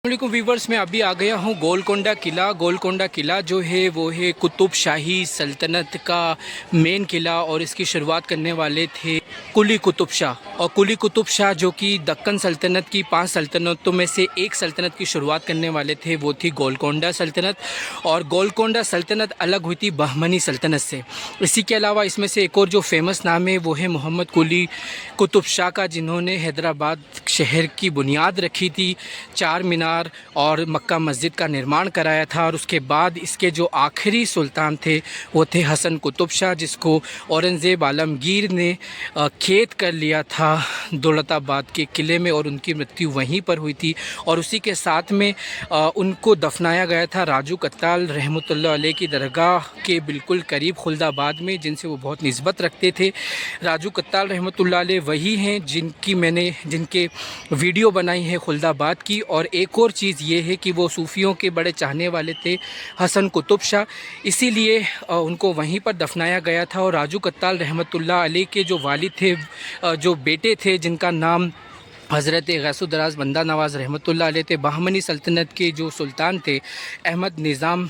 वालेकुम वीवर्स, मैं अभी आ गया हूँ गोलकोंडा किला। गोलकोंडा किला जो है वो है कुतुब शाही सल्तनत का मेन किला और इसकी शुरुआत करने वाले थे कुली कुतुब शाह। और कुली कुतुब शाह जो कि दक्कन सल्तनत की 5 सल्तनतों में से एक सल्तनत की शुरुआत करने वाले थे, वो थी गोलकोंडा सल्तनत। और गोलकोंडा सल्तनत अलग हुई थी बहमनी सल्तनत से। इसी के अलावा इसमें से एक और जो फेमस नाम है वो है मोहम्मद कुली कुतुब शाह का, जिन्होंने हैदराबाद शहर की बुनियाद रखी थी, चार मीनार और मक्का मस्जिद का निर्माण कराया था। और उसके बाद इसके जो आखिरी सुल्तान थे वो थे हसन कुतुब शाह, जिसको औरंगज़ेब आलमगीर ने कैद कर लिया था दौलताबाद के किले में और उनकी मृत्यु वहीं पर हुई थी। और उसी के साथ में उनको दफनाया गया था राजू कत्ताल रहमतुल्लाह अलैह की दरगाह के बिल्कुल करीब खुलदाबाद में, जिनसे वो बहुत निस्बत रखते थे। राजू कत्ताल रहमतुल्लाह अलैह वही हैं जिनके वीडियो बनाई है खुलदाबाद की। और एक और चीज़ ये है कि वो सूफ़ियों के बड़े चाहने वाले थे हसन कुतुब शाह, इसीलिए उनको वहीं पर दफनाया गया था। और राजू कत्ताल रहमतुल्लाह अलैह के जो वालिद थे, जो बेटे थे, जिनका नाम हज़रत गैसुद्दराज बंदा नवाज़ रहमतुल्लाह अलैह थे, बहमनी सल्तनत के जो सुल्तान थे अहमद निज़ाम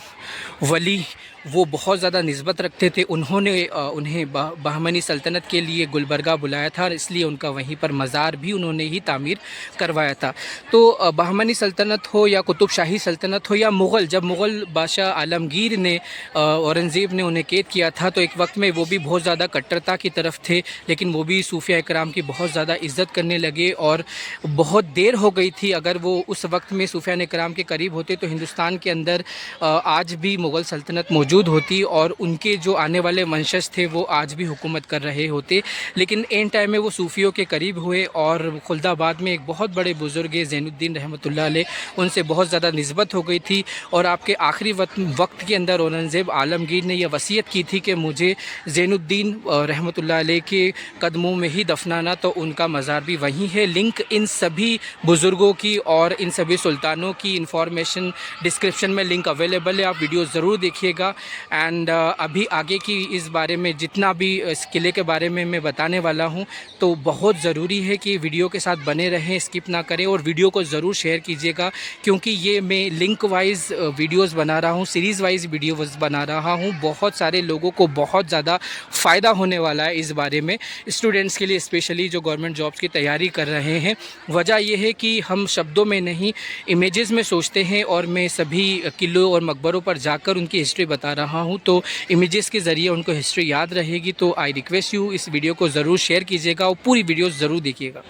वली, वो बहुत ज़्यादा निस्बत रखते थे। उन्होंने उन्हें बहमनी सल्तनत के लिए गुलबर्गा बुलाया था और इसलिए उनका वहीं पर मज़ार भी उन्होंने ही तामीर करवाया था। तो बहमनी सल्तनत हो या कुतुब शाही सल्तनत हो या मुग़ल, जब मुग़ल बादशाह आलमगीर ने औरंगज़ेब ने उन्हें कैद किया था तो एक वक्त में वो भी बहुत ज़्यादा कट्टरता की तरफ थे, लेकिन वो भी सूफिया इकराम की बहुत ज़्यादा इज़्ज़त करने लगे। और बहुत देर हो गई थी, अगर वो उस वक्त में सूफिया इकराम के करीब होते तो हिंदुस्तान के अंदर आज भी मुग़ल सल्तनत मौजूद होती और उनके जो आने वाले वंशज थे वो आज भी हुकूमत कर रहे होते। लेकिन एंड टाइम में वो सूफियों के करीब हुए और खुलदाबाद में एक बहुत बड़े बुज़ुर्ग ज़ैनुद्दीन रहमतुल्लाह अलैह, उनसे बहुत ज़्यादा निस्बत हो गई थी। और आपके आखिरी वक्त के अंदर औरंगज़ेब आलमगीर ने यह वसीयत की थी कि मुझे ज़ैनुद्दीन रहमतुल्लाह अलैह के कदमों में ही दफनाना, तो उनका मज़ार भी वहीं है। लिंक इन सभी बुज़ुर्गों की और इन सभी सुल्तानों की इंफॉर्मेशन डिस्क्रिप्शन में लिंक अवेलेबल है, आप वीडियो ज़रूर देखिएगा। एंड अभी आगे की इस बारे में जितना भी इस किले के बारे में मैं बताने वाला हूं, तो बहुत ज़रूरी है कि वीडियो के साथ बने रहें, स्किप ना करें और वीडियो को ज़रूर शेयर कीजिएगा, क्योंकि ये मैं लिंक वाइज वीडियोस बना रहा हूं, सीरीज़ वाइज वीडियोस बना रहा हूं। बहुत सारे लोगों को बहुत ज़्यादा फ़ायदा होने वाला है इस बारे में, स्टूडेंट्स के लिए स्पेशली जो गवर्नमेंट जॉब्स की तैयारी कर रहे हैं। वजह यह है कि हम शब्दों में नहीं इमेजेस में सोचते हैं और मैं सभी किलों और मकबरों पर जाकर उनकी हिस्ट्री बता रहा हूं, तो इमेजेस के ज़रिए उनको हिस्ट्री याद रहेगी। तो आई रिक्वेस्ट यू, इस वीडियो को ज़रूर शेयर कीजिएगा और पूरी वीडियो ज़रूर देखिएगा।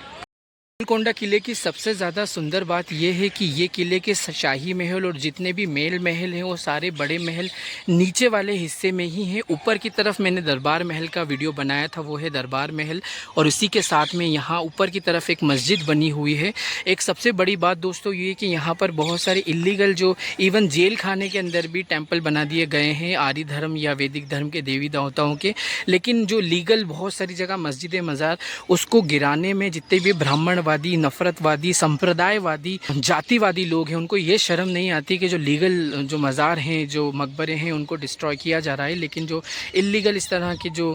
गोलकोंडा किले की सबसे ज़्यादा सुंदर बात यह है कि ये किले के शाही महल और जितने भी मेल महल हैं वो सारे बड़े महल नीचे वाले हिस्से में ही हैं। ऊपर की तरफ मैंने दरबार महल का वीडियो बनाया था, वो है दरबार महल, और इसी के साथ में यहाँ ऊपर की तरफ एक मस्जिद बनी हुई है। एक सबसे बड़ी बात दोस्तों ये है कि यहाँ पर बहुत सारे इलीगल, जो इवन जेल खाने के अंदर भी टेम्पल बना दिए गए हैं आर्य धर्म या वैदिक धर्म के देवी देवताओं के, लेकिन जो लीगल बहुत सारी जगह मस्जिद मज़ार, उसको गिराने में जितने भी ब्राह्मण नफरतवादी, संप्रदायवादी, जातिवादी लोग हैं, उनको ये शर्म नहीं आती कि जो लीगल जो मज़ार हैं, जो मकबरे हैं, उनको डिस्ट्रॉय किया जा रहा है, लेकिन जो इलीगल इस तरह के जो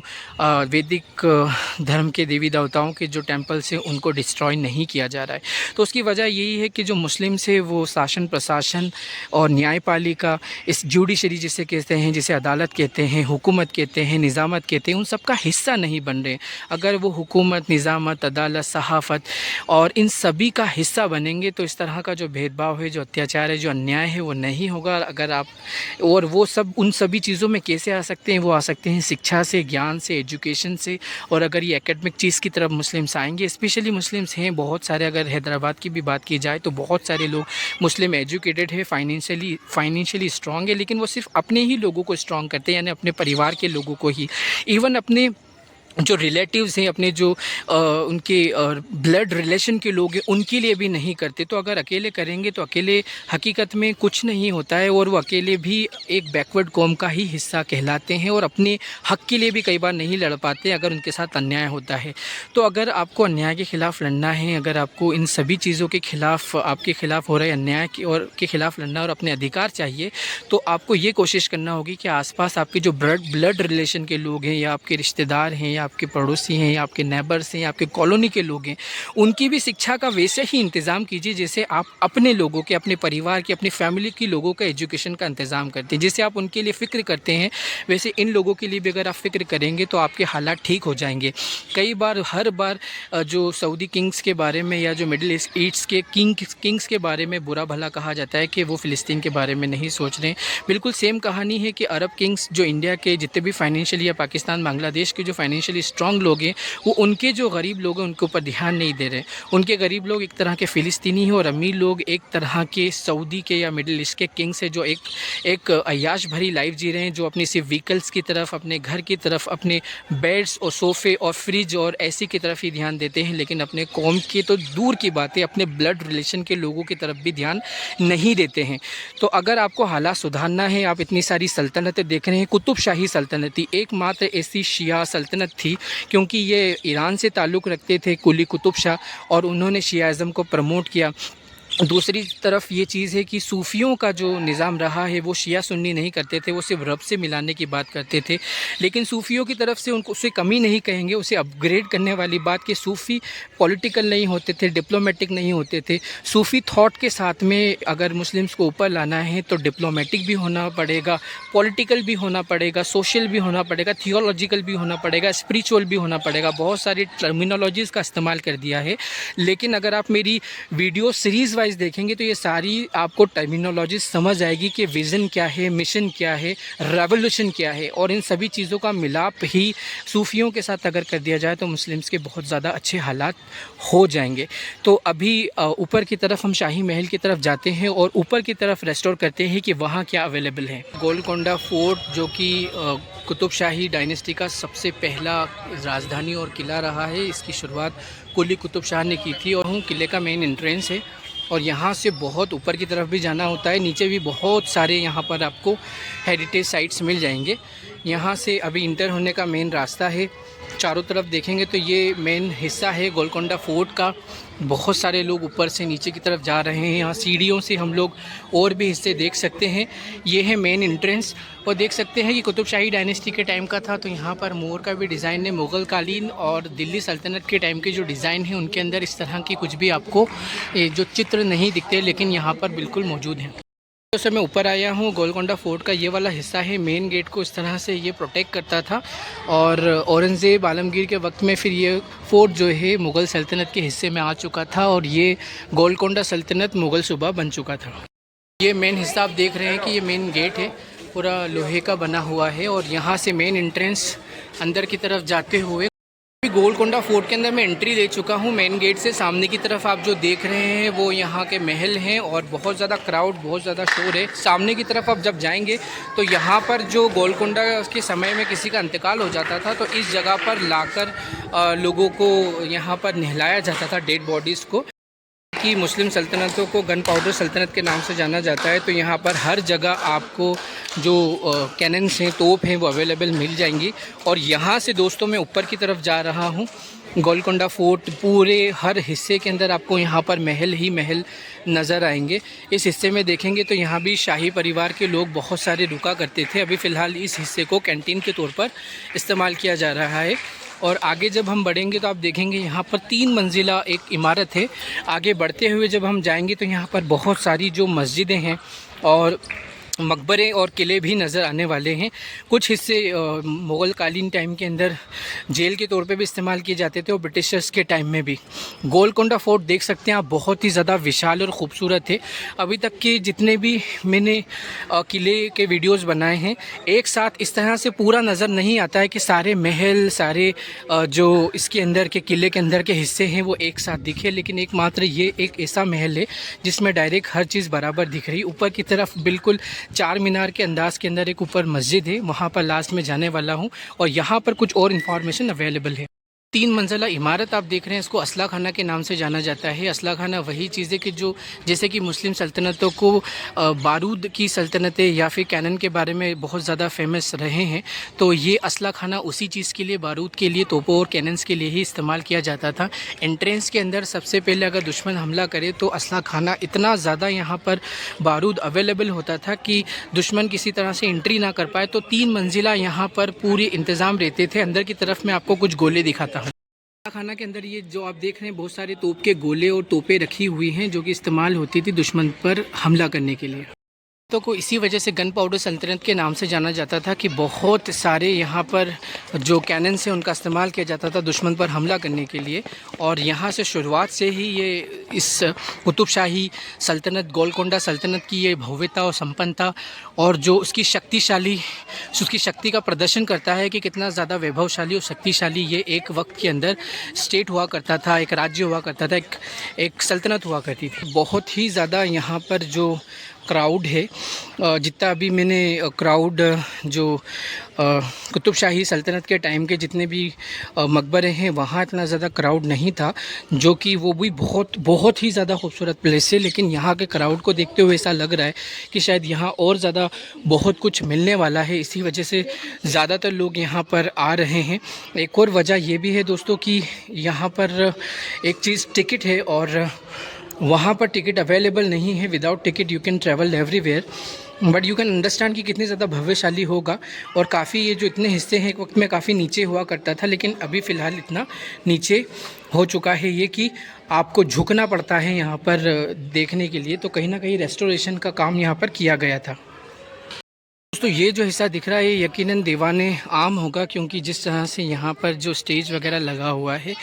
वैदिक धर्म के देवी देवताओं के जो टेम्पल्स हैं उनको डिस्ट्रॉय नहीं किया जा रहा है। तो उसकी वजह यही है कि जो मुस्लिम्स है वो शासन प्रशासन और न्यायपालिका, इस जुडिशरी जिसे कहते हैं, जिसे अदालत कहते हैं, हुकूमत कहते हैं, निज़ामत कहते हैं, उन सब का हिस्सा नहीं बन रहे। अगर वो हुकूमत, निज़ामत, अदालत, सहाफ़त और इन सभी का हिस्सा बनेंगे तो इस तरह का जो भेदभाव है, जो अत्याचार है, जो अन्याय है, वो नहीं होगा। अगर आप, और वो सब उन सभी चीज़ों में कैसे आ सकते हैं? वो आ सकते हैं शिक्षा से, ज्ञान से, एजुकेशन से। और अगर ये एकेडमिक चीज़ की तरफ मुस्लिम्स आएंगे, स्पेशली मुस्लिम्स हैं बहुत सारे, अगर हैदराबाद की भी बात की जाए तो बहुत सारे लोग मुस्लिम एजुकेटेड है, फाइनेंशियली स्ट्रॉन्ग है, लेकिन वो सिर्फ अपने ही लोगों को स्ट्रॉन्ग करते हैं, यानी अपने परिवार के लोगों को ही। इवन अपने जो रिलेटिव्स हैं, अपने जो उनके ब्लड रिलेशन के लोग हैं, उनके लिए भी नहीं करते। तो अगर अकेले करेंगे तो अकेले हकीकत में कुछ नहीं होता है, और वो अकेले भी एक बैकवर्ड कौम का ही हिस्सा कहलाते हैं और अपने हक के लिए भी कई बार नहीं लड़ पाते अगर उनके साथ अन्याय होता है। तो अगर आपको अन्याय के ख़िलाफ़ लड़ना है, अगर आपको इन सभी चीज़ों के ख़िलाफ़, आपके ख़िलाफ़ हो रहे अन्याय के ख़िलाफ़ लड़ना और अपने अधिकार चाहिए, तो आपको ये कोशिश करना होगी कि आसपास आपके जो ब्लड रिलेशन के लोग हैं, या आपके रिश्तेदार हैं, या आपके पड़ोसी हैं, या आपके नेबर्स हैं, या आपके कॉलोनी के लोग हैं, उनकी भी शिक्षा का वैसे ही इंतज़ाम कीजिए जैसे आप अपने लोगों के, अपने परिवार के, अपनी फैमिली के लोगों का एजुकेशन का इंतज़ाम करते हैं। जैसे आप उनके लिए फ़िक्र करते हैं, वैसे इन लोगों के लिए भी अगर आप फ़िक्र करेंगे तो आपके हालात ठीक हो जाएंगे। कई बार, हर बार जो सऊदी किंग्स के बारे में या जो मिडिल ईस्ट के किंग्स के बारे में बुरा भला कहा जाता है कि वो फ़िलिस्तीन के बारे में नहीं सोच रहे हैं, बिल्कुल सेम कहानी है कि अरब किंग्स जो इंडिया के जितने भी फाइनेंशियली या पाकिस्तान, बांग्लादेश के जो फाइनेंशियली स्ट्रॉन्ग लोग हैं, वो उनके जो गरीब लोग हैं उनके ऊपर ध्यान नहीं दे रहे। उनके गरीब लोग एक तरह के फ़िलिस्तीनी हैं और अमीर लोग एक तरह के सऊदी के या मिडिल ईस्ट के किंग्स हैं, जो एक अय्याश भरी लाइफ जी रहे हैं, जो अपनी सिर्फ व्हीकल्स की तरफ, अपने घर की तरफ, अपने बेड्स और सोफ़े और फ्रिज और एसी की तरफ ही ध्यान देते हैं, लेकिन अपने कौम के तो दूर की बातें, अपने ब्लड रिलेशन के लोगों की तरफ भी ध्यान नहीं देते हैं। तो अगर आपको हालात सुधारना है, आप इतनी सारी सल्तनतें देख रहे हैं, कुतुब शाही सल्तनत थी, एकमात्र ऐसी शिया सल्तनत थी, क्योंकि ये ईरान से ताल्लुक़ रखते थे, कुली कुतुब शाह, और उन्होंने शियाइज़्म को प्रमोट किया। दूसरी तरफ ये चीज़ है कि सूफ़ियों का जो निज़ाम रहा है वो शिया सुन्नी नहीं करते थे, वो सिर्फ रब से मिलाने की बात करते थे। लेकिन सूफ़ियों की तरफ से उनको उसे कमी नहीं कहेंगे, उसे अपग्रेड करने वाली बात कि सूफ़ी पॉलिटिकल नहीं होते थे, डिप्लोमेटिक नहीं होते थे। सूफ़ी थॉट के साथ में अगर मुस्लिम्स को ऊपर लाना है तो डिप्लोमेटिक भी होना पड़ेगा, पॉलिटिकल भी होना पड़ेगा, सोशल भी होना पड़ेगा, थियोलॉजिकल भी होना पड़ेगा, स्पिरिचुअल भी होना पड़ेगा। बहुत सारी टर्मिनोलॉजीज़ का इस्तेमाल कर दिया है, लेकिन अगर आप मेरी वीडियो सीरीज़ वाइज देखेंगे तो ये सारी आपको टर्मिनोलॉजी समझ आएगी कि विज़न क्या है, मिशन क्या है, रेवोल्यूशन क्या है, और इन सभी चीज़ों का मिलाप ही सूफ़ियों के साथ अगर कर दिया जाए तो मुस्लिम्स के बहुत ज़्यादा अच्छे हालात हो जाएंगे। तो अभी ऊपर की तरफ हम शाही महल की तरफ जाते हैं और ऊपर की तरफ रेस्टोर करते हैं कि वहाँ क्या अवेलेबल है। गोलकोंडा फोर्ट, जो कि कुतुब शाही डायनेस्टी का सबसे पहला राजधानी और किला रहा है, इसकी शुरुआत कुली कुतुब शाह ने की थी, और किले का मेन एंट्रेंस है, और यहाँ से बहुत ऊपर की तरफ भी जाना होता है। नीचे भी बहुत सारे यहाँ पर आपको हेरिटेज साइट्स मिल जाएंगे। यहाँ से अभी इंटर होने का मेन रास्ता है। चारों तरफ देखेंगे तो ये मेन हिस्सा है गोलकोंडा फोर्ट का। बहुत सारे लोग ऊपर से नीचे की तरफ जा रहे हैं। यहाँ सीढ़ियों से हम लोग और भी हिस्से देख सकते हैं। ये है मेन एंट्रेंस, और देख सकते हैं कि कुतुब शाही डायनेस्टी के टाइम का था, तो यहाँ पर मोर का भी डिज़ाइन है। मुग़ल कालीन और दिल्ली सल्तनत के टाइम के जो डिज़ाइन है उनके अंदर इस तरह की कुछ भी आपको जो चित्र नहीं दिखते, लेकिन यहाँ पर बिल्कुल मौजूद हैं। तो सर मैं ऊपर आया हूँ। गोलकोंडा फोर्ट का ये वाला हिस्सा है, मेन गेट को इस तरह से ये प्रोटेक्ट करता था, और औरंगज़ेब आलमगीर के वक्त में फिर ये फोर्ट जो है मुग़ल सल्तनत के हिस्से में आ चुका था, और ये गोलकोंडा सल्तनत मुग़ल सूबा बन चुका था। ये मेन हिस्सा आप देख रहे हैं कि ये मेन गेट है, पूरा लोहे का बना हुआ है, और यहाँ से मेन एंट्रेंस अंदर की तरफ जाते हुए गोलकोंडा फोर्ट के अंदर मैं एंट्री ले चुका हूँ मेन गेट से। सामने की तरफ आप जो देख रहे हैं वो यहाँ के महल हैं, और बहुत ज़्यादा क्राउड, बहुत ज़्यादा शोर है। सामने की तरफ आप जब जाएंगे तो यहाँ पर जो गोलकोंडा के समय में किसी का इंतकाल हो जाता था, तो इस जगह पर लाकर लोगों को यहाँ पर नहलाया जाता था, डेड बॉडीज़ को। कि मुस्लिम सल्तनतों को गन पाउडर सल्तनत के नाम से जाना जाता है, तो यहाँ पर हर जगह आपको जो कैनन्स हैं, तोप हैं, वो अवेलेबल मिल जाएंगी। और यहाँ से दोस्तों मैं ऊपर की तरफ जा रहा हूँ। गोलकोंडा फोर्ट पूरे हर हिस्से के अंदर आपको यहाँ पर महल ही महल नज़र आएंगे। इस हिस्से में देखेंगे तो यहाँ भी शाही परिवार के लोग बहुत सारे रुका करते थे। अभी फ़िलहाल इस हिस्से को कैंटीन के तौर पर इस्तेमाल किया जा रहा है। और आगे जब हम बढ़ेंगे तो आप देखेंगे यहाँ पर 3 मंजिला एक इमारत है। आगे बढ़ते हुए जब हम जाएंगे तो यहाँ पर बहुत सारी जो मस्जिदें हैं और मकबरे और किले भी नज़र आने वाले हैं। कुछ हिस्से मुग़ल कालीन टाइम के अंदर जेल के तौर पे भी इस्तेमाल किए जाते थे, और ब्रिटिशर्स के टाइम में भी। गोलकोंडा फोर्ट देख सकते हैं आप, बहुत ही ज़्यादा विशाल और ख़ूबसूरत है। अभी तक के जितने भी मैंने किले के वीडियोस बनाए हैं, एक साथ इस तरह से पूरा नज़र नहीं आता है कि सारे महल, सारे जो इसके अंदर के किले के अंदर के हिस्से हैं वो एक साथ दिखे। लेकिन एकमात्र ये एक ऐसा महल है जिसमें डायरेक्ट हर चीज़ बराबर दिख रही। ऊपर की तरफ बिल्कुल चार मीनार के अंदाज़ के अंदर एक ऊपर मस्जिद है, वहाँ पर लास्ट में जाने वाला हूँ, और यहाँ पर कुछ और इन्फॉर्मेशन अवेलेबल है। तीन मंजिला इमारत आप देख रहे हैं, इसको असला खाना के नाम से जाना जाता है। असला खाना वही चीज़ है कि जो जैसे कि मुस्लिम सल्तनतों को बारूद की सल्तनतें या फिर कैनन के बारे में बहुत ज़्यादा फेमस रहे हैं, तो ये असला खाना उसी चीज़ के लिए, बारूद के लिए, तोपों और कैनन्स के लिए ही इस्तेमाल किया जाता था। एंट्रेंस के अंदर सबसे पहले अगर दुश्मन हमला करे तो असला खाना इतना ज़्यादा यहाँ पर बारूद अवेलेबल होता था कि दुश्मन किसी तरह से एंट्री ना कर पाए। तो 3 मंजिला यहाँ पर पूरे इंतज़ाम रहते थे। अंदर की तरफ मैं आपको कुछ गोले दिखाता हूँ। खाना के अंदर ये जो आप देख रहे हैं, बहुत सारे तोप के गोले और तोपें रखी हुई हैं जो कि इस्तेमाल होती थी दुश्मन पर हमला करने के लिए। तो को इसी वजह से गन पाउडर सल्तनत के नाम से जाना जाता था कि बहुत सारे यहाँ पर जो कैनन से उनका इस्तेमाल किया जाता था दुश्मन पर हमला करने के लिए। और यहाँ से शुरुआत से ही ये इस कुतुब शाही सल्तनत, गोलकोंडा सल्तनत की ये भव्यता और संपन्नता और जो उसकी शक्ति का प्रदर्शन करता है कि कितना ज़्यादा वैभवशाली और शक्तिशाली ये एक वक्त के अंदर स्टेट हुआ करता था, एक राज्य हुआ करता था, एक सल्तनत हुआ करती थी। बहुत ही ज़्यादा यहाँ पर जो क्राउड है, जितना अभी मैंने क्राउड जो कुतुब शाही सल्तनत के टाइम के जितने भी मकबरे हैं वहाँ इतना ज़्यादा क्राउड नहीं था, जो कि वो भी बहुत ही ज़्यादा खूबसूरत प्लेस है। लेकिन यहाँ के क्राउड को देखते हुए ऐसा लग रहा है कि शायद यहाँ और ज़्यादा बहुत कुछ मिलने वाला है, इसी वजह से ज़्यादातर लोग यहाँ पर आ रहे हैं। एक और वजह ये भी है दोस्तों कि यहाँ पर एक चीज़ टिकट है और वहाँ पर टिकट अवेलेबल नहीं है। Without ticket you can travel everywhere, but you can understand कि कितनी ज़्यादा भव्यशाली होगा। और काफ़ी ये जो इतने हिस्से हैं एक वक्त में काफ़ी नीचे हुआ करता था, लेकिन अभी फ़िलहाल इतना नीचे हो चुका है ये कि आपको झुकना पड़ता है यहाँ पर देखने के लिए। तो कहीं ना कहीं रेस्टोरेशन का काम यहाँ पर किया गया था। दोस्तों ये जो हिस्सा दिख रहा है ये यकीनन दीवाने आम होगा, क्योंकि जिस तरह से यहाँ पर जो स्टेज वगैरह लगा हुआ है,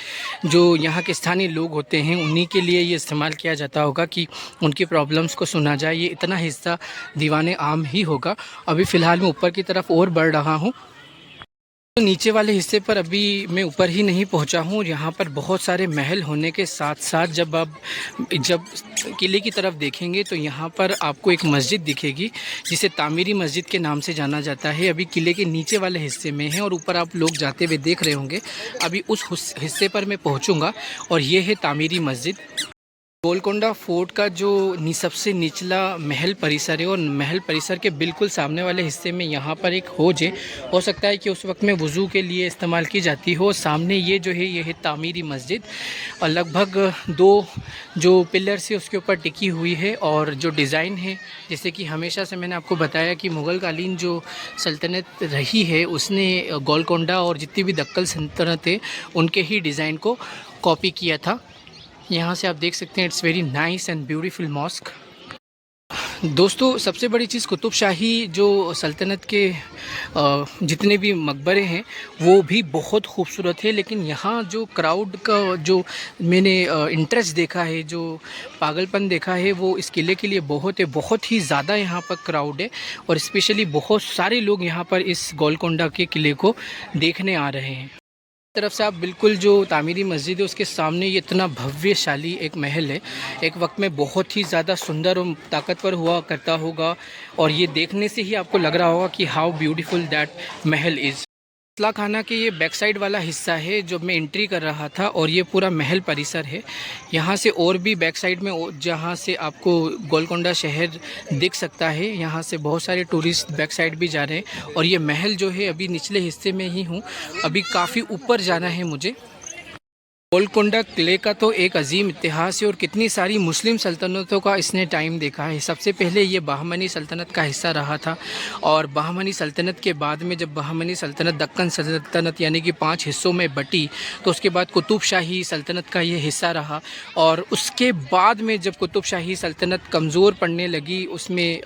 जो यहाँ के स्थानीय लोग होते हैं उन्हीं के लिए ये इस्तेमाल किया जाता होगा कि उनकी प्रॉब्लम्स को सुना जाए। ये इतना हिस्सा दीवाने आम ही होगा। अभी फ़िलहाल मैं ऊपर की तरफ और बढ़ रहा हूँ। तो नीचे वाले हिस्से पर अभी मैं ऊपर ही नहीं पहुंचा हूं। यहाँ पर बहुत सारे महल होने के साथ साथ जब किले की तरफ देखेंगे तो यहाँ पर आपको एक मस्जिद दिखेगी जिसे तामीरी मस्जिद के नाम से जाना जाता है। अभी किले के नीचे वाले हिस्से में है और ऊपर आप लोग जाते हुए देख रहे होंगे। अभी उस हिस्से पर मैं पहुँचूँगा और ये है तामीरी मस्जिद। गोलकोंडा फोर्ट का जो सबसे निचला महल परिसर है और महल परिसर के बिल्कुल सामने वाले हिस्से में यहाँ पर एक हौज है। हो सकता है कि उस वक्त में वज़ू के लिए इस्तेमाल की जाती हो। सामने ये जो है ये है तामीरी मस्जिद और लगभग 2 जो पिलर्स है उसके ऊपर टिकी हुई है। और जो डिज़ाइन है, जैसे कि हमेशा से मैंने आपको बताया कि मुग़ल कालीन जो सल्तनत रही है उसने गोलकोंडा और जितनी भी दक्कन सल्तनत है उनके ही डिज़ाइन को कॉपी किया था। यहाँ से आप देख सकते हैं, it's very nice and beautiful mosque. दोस्तों सबसे बड़ी चीज़ कुतुब शाही जो सल्तनत के जितने भी मकबरे हैं वो भी बहुत खूबसूरत है। लेकिन यहाँ जो क्राउड का जो मैंने इंटरेस्ट देखा है, जो पागलपन देखा है, वो इस किले के लिए बहुत ही ज़्यादा यहाँ पर क्राउड है। और स्पेशली बहुत सारे लोग यहाँ पर इस गोलकोंडा के किले को देखने आ रहे हैं। तरफ से आप बिल्कुल जो तामीरी मस्जिद है उसके सामने ये इतना भव्यशाली एक महल है, एक वक्त में बहुत ही ज़्यादा सुंदर और ताकतवर हुआ करता होगा। और ये देखने से ही आपको लग रहा होगा कि how beautiful that Mahal is. असला खाना के ये बैक साइड वाला हिस्सा है जो मैं एंट्री कर रहा था और ये पूरा महल परिसर है। यहाँ से और भी बैक साइड में जहाँ से आपको गोलकोंडा शहर दिख सकता है, यहाँ से बहुत सारे टूरिस्ट बैक साइड भी जा रहे हैं। और ये महल जो है अभी निचले हिस्से में ही हूँ, अभी काफ़ी ऊपर जाना है मुझे। गोलकोंडा किले का तो एक अजीम इतिहास है और कितनी सारी मुस्लिम सल्तनतों का इसने टाइम देखा है। सबसे पहले ये बहमनी सल्तनत का हिस्सा रहा था और बहमनी सल्तनत के बाद में जब बहमनी सल्तनत दक्कन सल्तनत यानी कि 5 हिस्सों में बटी तो उसके बाद कुतुब शाही सल्तनत का ये हिस्सा रहा। और उसके बाद में जब कुतुब शाही सल्तनत कमज़ोर पड़ने लगी, उसमें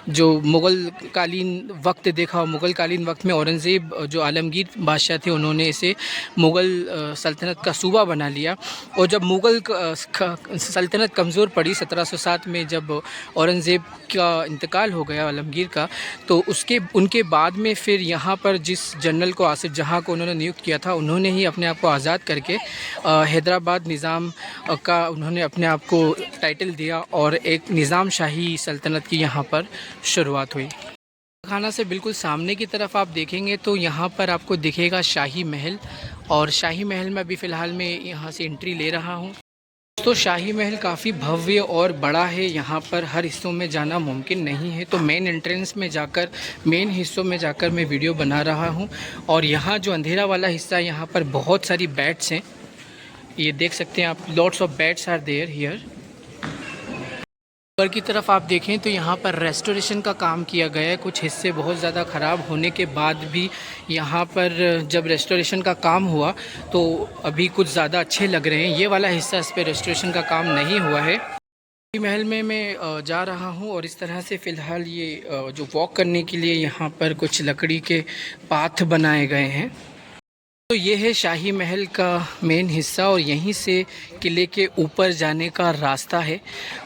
जो मुग़ल कालीन वक्त देखा, मुग़ल कालीन वक्त में औरंगज़ेब जो आलमगीर बादशाह थे उन्होंने इसे मुग़ल सल्तनत का सूबा बना लिया। और जब मुग़ल सल्तनत कमज़ोर पड़ी 1707 में, जब औरंगज़ेब का इंतकाल हो गया आलमगीर का, तो उनके बाद में फिर यहाँ पर जिस जनरल को आसिफ जहाँ को उन्होंने नियुक्त किया था, उन्होंने ही अपने आप को आज़ाद करके हैदराबाद निज़ाम का उन्होंने अपने आप को टाइटल दिया और एक निज़ाम शाही सल्तनत की यहाँ पर शुरुआत हुई। खाना से बिल्कुल सामने की तरफ आप देखेंगे तो यहाँ पर आपको दिखेगा शाही महल और शाही महल में अभी फ़िलहाल मैं यहाँ से एंट्री ले रहा हूँ। तो शाही महल काफ़ी भव्य और बड़ा है, यहाँ पर हर हिस्सों में जाना मुमकिन नहीं है, तो मेन एंट्रेंस में जाकर, मेन हिस्सों में जाकर मैं वीडियो बना रहा हूँ। और यहाँ जो अंधेरा वाला हिस्सा है, यहाँ पर बहुत सारी बेड्स हैं, ये देख सकते हैं आप, lots of beds are there here. ऊपर की तरफ आप देखें तो यहाँ पर रेस्टोरेशन का काम किया गया है। कुछ हिस्से बहुत ज़्यादा ख़राब होने के बाद भी यहाँ पर जब रेस्टोरेशन का काम हुआ तो अभी कुछ ज़्यादा अच्छे लग रहे हैं। ये वाला हिस्सा, इस पर रेस्टोरेशन का काम नहीं हुआ है। महल में मैं जा रहा हूँ और इस तरह से फ़िलहाल ये जो वॉक करने के लिए यहाँ पर कुछ लकड़ी के पाथ बनाए गए हैं। तो ये है शाही महल का मेन हिस्सा और यहीं से किले के ऊपर जाने का रास्ता है।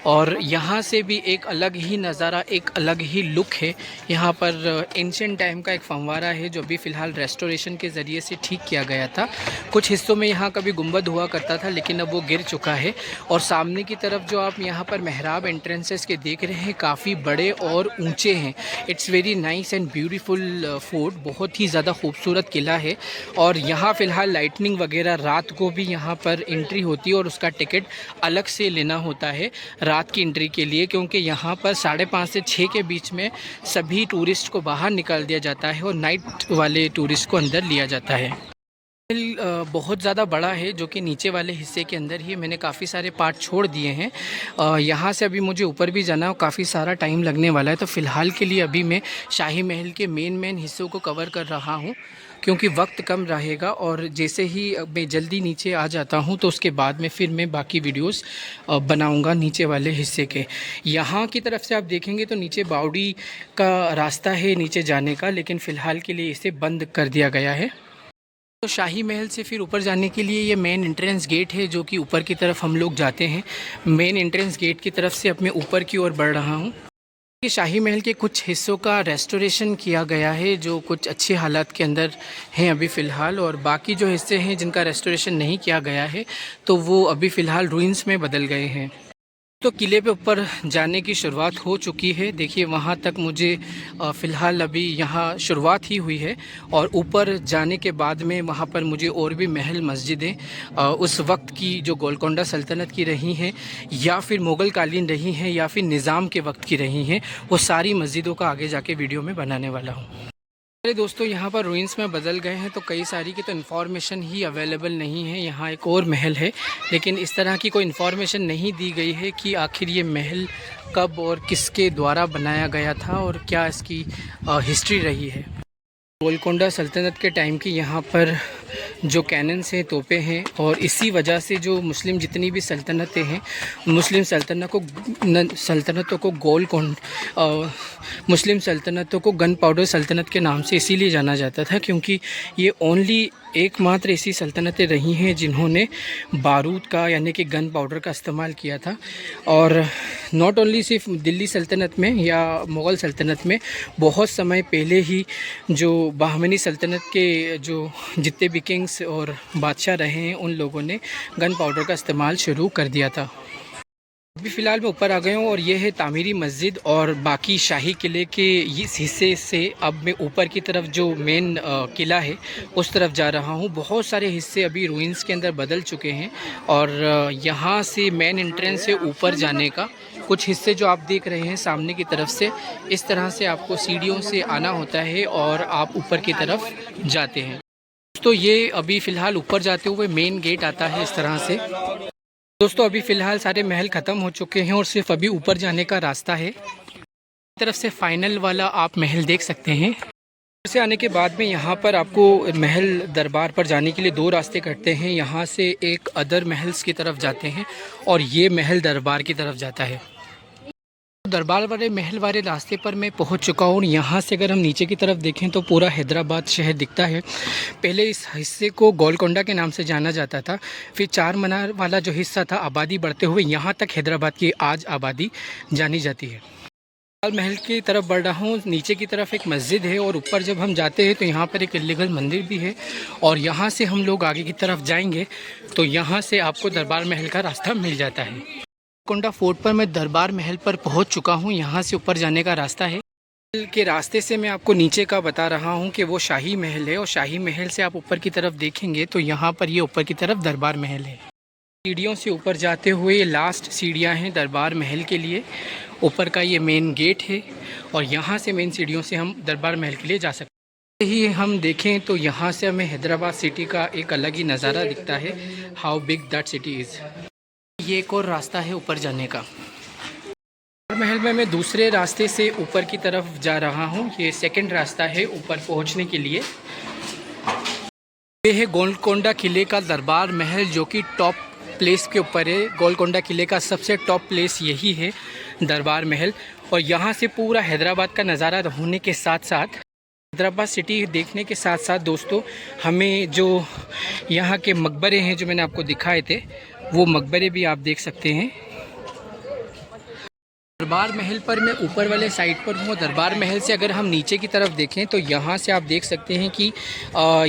और यहाँ से भी एक अलग ही नज़ारा, एक अलग ही लुक है। यहाँ पर एंशिएंट टाइम का एक फव्वारा है जो अभी फ़िलहाल रेस्टोरेशन के ज़रिए से ठीक किया गया था। कुछ हिस्सों में यहाँ कभी गुंबद हुआ करता था लेकिन अब वो गिर चुका है। और सामने की तरफ जो आप यहाँ पर मेहराब एंट्रेंसेस के देख रहे हैं, काफ़ी बड़े और ऊँचे हैं। It's very nice and beautiful fort, बहुत ही ज़्यादा खूबसूरत किला है। और यहाँ फ़िलहाल लाइटनिंग वगैरह रात को भी यहाँ पर एंट्री होती है और उसका टिकट अलग से लेना होता है रात की एंट्री के लिए, क्योंकि यहाँ पर 5:30 से 6 के बीच में सभी टूरिस्ट को बाहर निकाल दिया जाता है और नाइट वाले टूरिस्ट को अंदर लिया जाता है। बहुत ज़्यादा बड़ा है जो कि नीचे वाले हिस्से के अंदर ही मैंने काफ़ी सारे पार्ट छोड़ दिए हैं। यहाँ से अभी मुझे ऊपर भी जाना है और काफ़ी सारा टाइम लगने वाला है, तो फ़िलहाल के लिए अभी मैं शाही महल के मेन हिस्सों को कवर कर रहा हूँ क्योंकि वक्त कम रहेगा। और जैसे ही मैं जल्दी नीचे आ जाता हूँ तो उसके बाद में फिर मैं बाकी वीडियोस बनाऊँगा नीचे वाले हिस्से के। यहाँ की तरफ से आप देखेंगे तो नीचे बावड़ी का रास्ता है नीचे जाने का, लेकिन फ़िलहाल के लिए इसे बंद कर दिया गया है। तो शाही महल से फिर ऊपर जाने के लिए ये मेन एंट्रेंस गेट है जो कि ऊपर की तरफ हम लोग जाते हैं। मेन एंट्रेंस गेट की तरफ से अब मैं ऊपर की ओर बढ़ रहा हूँ। ये शाही महल के कुछ हिस्सों का रेस्टोरेशन किया गया है जो कुछ अच्छे हालात के अंदर हैं अभी फ़िलहाल, और बाकी जो हिस्से हैं जिनका रेस्टोरेशन नहीं किया गया है तो वो अभी फ़िलहाल रूइंस में बदल गए हैं। तो किले पे ऊपर जाने की शुरुआत हो चुकी है। देखिए वहाँ तक मुझे फ़िलहाल अभी यहाँ शुरुआत ही हुई है और ऊपर जाने के बाद में वहाँ पर मुझे और भी महल मस्जिदें उस वक्त की जो गोलकोंडा सल्तनत की रही हैं या फिर मुग़ल कालीन रही हैं या फिर निज़ाम के वक्त की रही हैं, वो सारी मस्जिदों का आगे जाके वीडियो में बनाने वाला हूँ। अरे दोस्तों, यहाँ पर रूइंस में बदल गए हैं तो कई सारी की तो इन्फॉर्मेशन ही अवेलेबल नहीं है। यहाँ एक और महल है लेकिन इस तरह की कोई इन्फॉर्मेशन नहीं दी गई है कि आखिर ये महल कब और किसके द्वारा बनाया गया था और क्या इसकी हिस्ट्री रही है। गोलकोंडा सल्तनत के टाइम की यहाँ पर जो कैनन्स हैं, तोपें हैं, और इसी वजह से जो मुस्लिम जितनी भी सल्तनतें हैं, मुस्लिम सल्तनतों को गन पाउडर सल्तनत के नाम से इसीलिए जाना जाता था क्योंकि ये ओनली एकमात्र ऐसी सल्तनतें रही हैं जिन्होंने बारूद का यानी कि गन पाउडर का इस्तेमाल किया था। और नॉट ओनली सिर्फ दिल्ली सल्तनत में या मुग़ल सल्तनत में, बहुत समय पहले ही जो बहमनी सल्तनत के जो जितने भी किंग्स और बादशाह रहे हैं उन लोगों ने गन पाउडर का इस्तेमाल शुरू कर दिया था। अभी फ़िलहाल मैं ऊपर आ गया हूँ और ये है तामीरी मस्जिद और बाकी शाही किले के इस हिस्से से अब मैं ऊपर की तरफ जो मेन किला है उस तरफ जा रहा हूँ। बहुत सारे हिस्से अभी रूइंस के अंदर बदल चुके हैं और यहाँ से मेन एंट्रेंस से ऊपर जाने का कुछ हिस्से जो आप देख रहे हैं सामने की तरफ से, इस तरह से आपको सीढ़ियों से आना होता है और आप ऊपर की तरफ जाते हैं। तो ये अभी फ़िलहाल ऊपर जाते हुए मेन गेट आता है इस तरह से। दोस्तों अभी फ़िलहाल सारे महल ख़त्म हो चुके हैं और सिर्फ अभी ऊपर जाने का रास्ता है। तरफ से फाइनल वाला आप महल देख सकते हैं। ऊपर से आने के बाद में यहाँ पर आपको महल दरबार पर जाने के लिए दो रास्ते कटते हैं। यहाँ से एक अदर महल्स की तरफ जाते हैं और ये महल दरबार की तरफ जाता है। दरबार वाले महल वाले रास्ते पर मैं पहुंच चुका हूँ। यहाँ से अगर हम नीचे की तरफ देखें तो पूरा हैदराबाद शहर दिखता है। पहले इस हिस्से को गोलकोंडा के नाम से जाना जाता था, फिर चार मीनार वाला जो हिस्सा था आबादी बढ़ते हुए यहाँ तक हैदराबाद की आज आबादी जानी जाती है। लाल महल की तरफ बढ़ रहा हूँ। नीचे की तरफ एक मस्जिद है और ऊपर जब हम जाते हैं तो यहाँ पर एक इलीगल मंदिर भी है और यहाँ से हम लोग आगे की तरफ जाएंगे तो यहाँ से आपको दरबार महल का रास्ता मिल जाता है। गोलकोंडा फोर्ट पर मैं दरबार महल पर पहुंच चुका हूं। यहां से ऊपर जाने का रास्ता है। के रास्ते से मैं आपको नीचे का बता रहा हूँ कि वो शाही महल है, और शाही महल से आप ऊपर की तरफ देखेंगे तो यहाँ पर ये ऊपर की तरफ दरबार महल है। सीढ़ियों से ऊपर जाते हुए ये लास्ट सीढ़ियाँ हैं दरबार महल के लिए। ऊपर का ये मेन गेट है और यहाँ से मेन सीढ़ियों से हम दरबार महल के लिए जा सकते हैं। ही हम देखें तो यहाँ से हमें हैदराबाद सिटी का एक अलग ही नज़ारा दिखता है, how big that city is. ये एक और रास्ता है ऊपर जाने का। महल में मैं दूसरे रास्ते से ऊपर की तरफ जा रहा हूँ। ये सेकंड रास्ता है ऊपर पहुँचने के लिए। ये है गोलकोंडा किले का दरबार महल, जो कि टॉप प्लेस के ऊपर है। गोलकोंडा किले का सबसे टॉप प्लेस यही है, दरबार महल। और यहाँ से पूरा हैदराबाद का नज़ारा होने के साथ साथ, हैदराबाद सिटी देखने के साथ साथ दोस्तों, हमें जो यहाँ के मकबरे हैं जो मैंने आपको दिखाए थे, वो मकबरे भी आप देख सकते हैं। दरबार महल पर मैं ऊपर वाले साइड पर हूँ। दरबार महल से अगर हम नीचे की तरफ देखें तो यहाँ से आप देख सकते हैं कि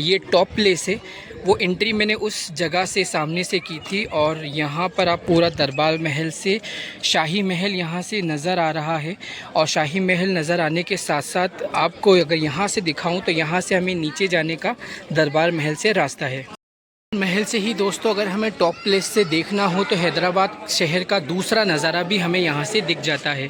ये टॉप प्लेस है। वो एंट्री मैंने उस जगह से सामने से की थी, और यहाँ पर आप पूरा दरबार महल से शाही महल यहाँ से नज़र आ रहा है। और शाही महल नज़र आने के साथ साथ आपको अगर यहाँ से दिखाऊँ तो यहाँ से हमें नीचे जाने का दरबार महल से रास्ता है। महल से ही दोस्तों अगर हमें टॉप प्लेस से देखना हो तो हैदराबाद शहर का दूसरा नज़ारा भी हमें यहाँ से दिख जाता है।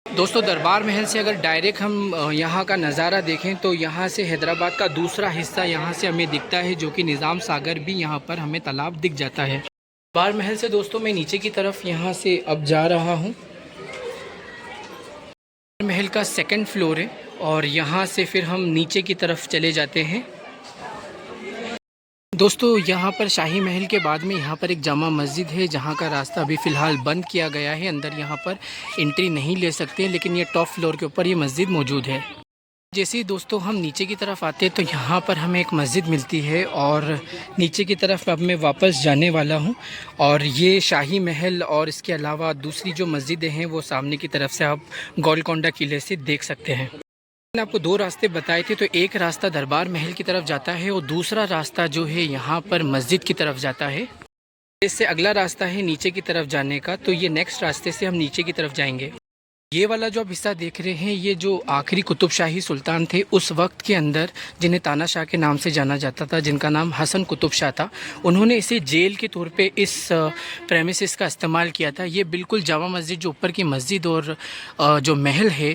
दोस्तों दरबार महल से अगर डायरेक्ट हम यहाँ का नज़ारा देखें तो यहाँ से हैदराबाद का दूसरा हिस्सा यहाँ से हमें दिखता है, जो कि निज़ाम सागर भी यहाँ पर हमें तालाब दिख जाता है। दरबार महल से दोस्तों मैं नीचे की तरफ यहाँ से अब जा रहा हूँ। महल का सेकंड फ्लोर है और यहाँ से फिर हम नीचे की तरफ चले जाते हैं। दोस्तों यहाँ पर शाही महल के बाद में यहाँ पर एक जामा मस्जिद है, जहाँ का रास्ता अभी फ़िलहाल बंद किया गया है। अंदर यहाँ पर एंट्री नहीं ले सकते, लेकिन ये टॉप फ्लोर के ऊपर ये मस्जिद मौजूद है। जैसे ही दोस्तों हम नीचे की तरफ आते हैं तो यहाँ पर हमें एक मस्जिद मिलती है, और नीचे की तरफ अब मैं वापस जाने वाला हूँ। और ये शाही महल और इसके अलावा दूसरी जो मस्जिदें हैं वो सामने की तरफ से आप गोलकोंडा किले से देख सकते हैं। मैंने आपको दो रास्ते बताए थे, तो एक रास्ता दरबार महल की तरफ जाता है और दूसरा रास्ता जो है यहाँ पर मस्जिद की तरफ जाता है। इससे अगला रास्ता है नीचे की तरफ जाने का, तो ये नेक्स्ट रास्ते से हम नीचे की तरफ जाएंगे। ये वाला जो आप हिस्सा देख रहे हैं, ये जो आखिरी कुतुब शाही सुल्तान थे उस वक्त के अंदर, जिन्हें तानाशाह के नाम से जाना जाता था, जिनका नाम हसन कुतुब शाह था, उन्होंने इसे जेल के तौर पे इस प्रेमिसेस का इस्तेमाल किया था। ये बिल्कुल जामा मस्जिद जो ऊपर की मस्जिद और जो महल है,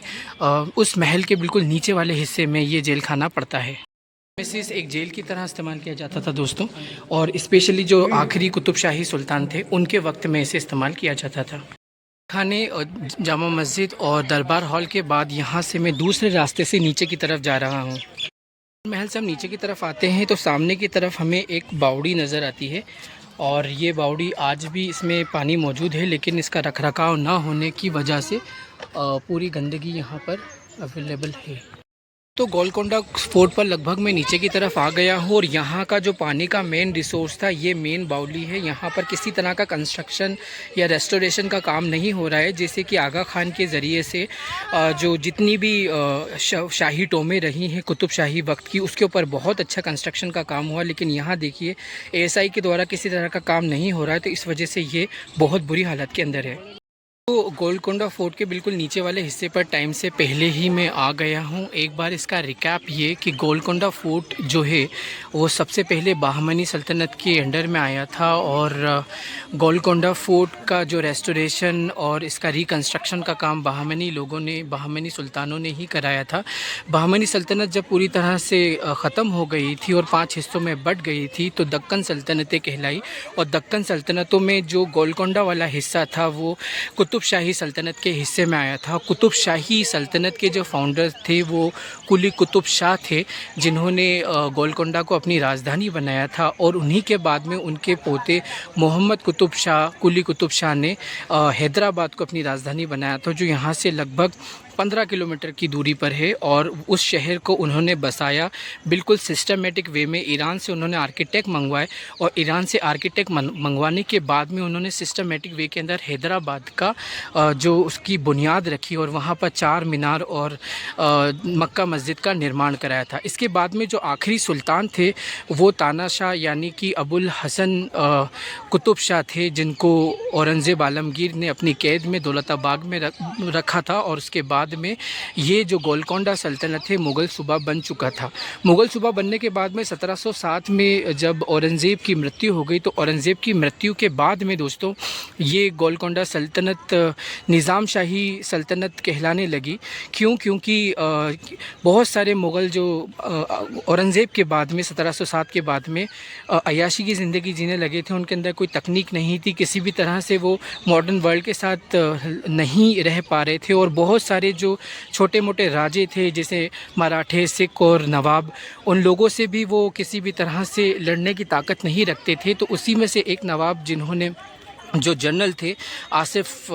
उस महल के बिल्कुल नीचे वाले हिस्से में ये जेल खाना पड़ता है। प्रेमिसेस एक जेल की तरह इस्तेमाल किया जाता था दोस्तों, और स्पेशली जो आखिरी कुतुब शाही सुल्तान थे उनके वक्त में इसे इस्तेमाल किया जाता था। खाने और जामा मस्जिद और दरबार हॉल के बाद यहाँ से मैं दूसरे रास्ते से नीचे की तरफ जा रहा हूँ। महल से हम नीचे की तरफ आते हैं तो सामने की तरफ हमें एक बावड़ी नज़र आती है, और ये बावड़ी आज भी इसमें पानी मौजूद है, लेकिन इसका रखरखाव ना होने की वजह से पूरी गंदगी यहाँ पर अवेलेबल है। तो गोलकोंडा फोर्ट पर लगभग मैं नीचे की तरफ आ गया हूँ, और यहाँ का जो पानी का मेन रिसोर्स था ये मेन बावली है। यहाँ पर किसी तरह का कंस्ट्रक्शन या रेस्टोरेशन का काम नहीं हो रहा है। जैसे कि आगा खान के ज़रिए से जो जितनी भी शाही टोमें रही हैं कुतुब शाही वक्त की, उसके ऊपर बहुत अच्छा कंस्ट्रक्शन का काम हुआ, लेकिन यहाँ देखिए ASI के द्वारा किसी तरह का काम नहीं हो रहा है, तो इस वजह से ये बहुत बुरी हालत के अंदर है। तो गोलकोंडा फोर्ट के बिल्कुल नीचे वाले हिस्से पर टाइम से पहले ही मैं आ गया हूँ। एक बार इसका रिकैप ये कि गोलकोंडा फोर्ट जो है वो सबसे पहले बहमनी सल्तनत के अंडर में आया था, और गोलकोंडा फोर्ट का जो रेस्टोरेशन और इसका रिकंस्ट्रक्शन का काम बहमनी सुल्तानों ने ही कराया था। बहमनी सल्तनत जब पूरी तरह से ख़त्म हो गई थी और 5 हिस्सों में बट गई थी तो दक्कन सल्तनतें कहलाई, और दक्कन सल्तनतों में जो गोलकोंडा वाला हिस्सा था वो कुतुब शाही सल्तनत के हिस्से में आया था। कुतुब शाही सल्तनत के जो फाउंडर थे वो कुली कुतुब शाह थे, जिन्होंने गोलकोंडा को अपनी राजधानी बनाया था, और उन्हीं के बाद में उनके पोते मोहम्मद कुतुब शाह कुली कुतुब शाह ने हैदराबाद को अपनी राजधानी बनाया था, जो यहाँ से लगभग 15 किलोमीटर की दूरी पर है। और उस शहर को उन्होंने बसाया बिल्कुल सिस्टमेटिक वे में। ईरान से उन्होंने आर्किटेक्ट मंगवाए, और ईरान से आर्किटेक्ट मंगवाने के बाद में उन्होंने सिस्टमेटिक वे के अंदर हैदराबाद का जो उसकी बुनियाद रखी, और वहाँ पर 4 मीनार और मक्का मस्जिद का निर्माण कराया था। इसके बाद में जो आखिरी सुल्तान थे वो तानाशाह यानी कि अबुल हसन कुतुब शाह थे, जिनको औरंगज़ेब आलमगीर ने अपनी कैद में दौलताबाग में रखा था, और उसके बाद बाद में ये जो गोलकोंडा सल्तनत है मुग़ल सूबा बन चुका था। मुग़ल सूबा बनने के बाद में 1707 में जब औरंगज़ेब की मृत्यु हो गई, तो औरंगज़ेब की मृत्यु के बाद में दोस्तों ये गोलकोंडा सल्तनत निज़ाम शाही सल्तनत कहलाने लगी। क्योंकि बहुत सारे मुग़ल जो औरंगज़ेब के बाद में 1707 के बाद में अय्याशी की ज़िंदगी जीने लगे थे, उनके अंदर कोई तकनीक नहीं थी, किसी भी तरह से वो मॉडर्न वर्ल्ड के साथ नहीं रह पा रहे थे। और बहुत सारे जो छोटे मोटे राजे थे जैसे मराठे, सिख और नवाब, उन लोगों से भी वो किसी भी तरह से लड़ने की ताकत नहीं रखते थे। तो उसी में से एक नवाब जिन्होंने जो जनरल थे आसिफ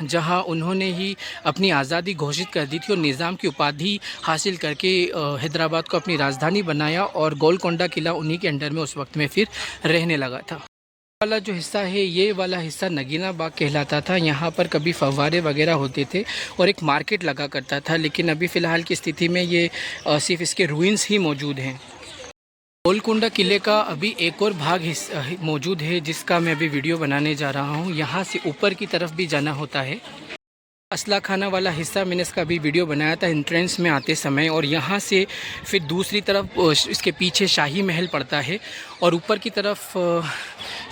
जहां, उन्होंने ही अपनी आज़ादी घोषित कर दी थी और निज़ाम की उपाधि हासिल करके हैदराबाद को अपनी राजधानी बनाया और गोलकोंडा किला उन्हीं के अंडर में उस वक्त में फिर रहने लगा था। वाला जो हिस्सा है, ये वाला हिस्सा नगीना बाग कहलाता था। यहाँ पर कभी फव्वारे वगैरह होते थे और एक मार्केट लगा करता था, लेकिन अभी फ़िलहाल की स्थिति में ये सिर्फ इसके रूइंस ही मौजूद हैं। गोलकोंडा किले का अभी एक और भाग मौजूद है जिसका मैं अभी वीडियो बनाने जा रहा हूँ। यहाँ से ऊपर की तरफ भी जाना होता है। असला खाना वाला हिस्सा मैंने इसका अभी वीडियो बनाया था एंट्रेंस में आते समय, और यहाँ से फिर दूसरी तरफ इसके पीछे शाही महल पड़ता है और ऊपर की तरफ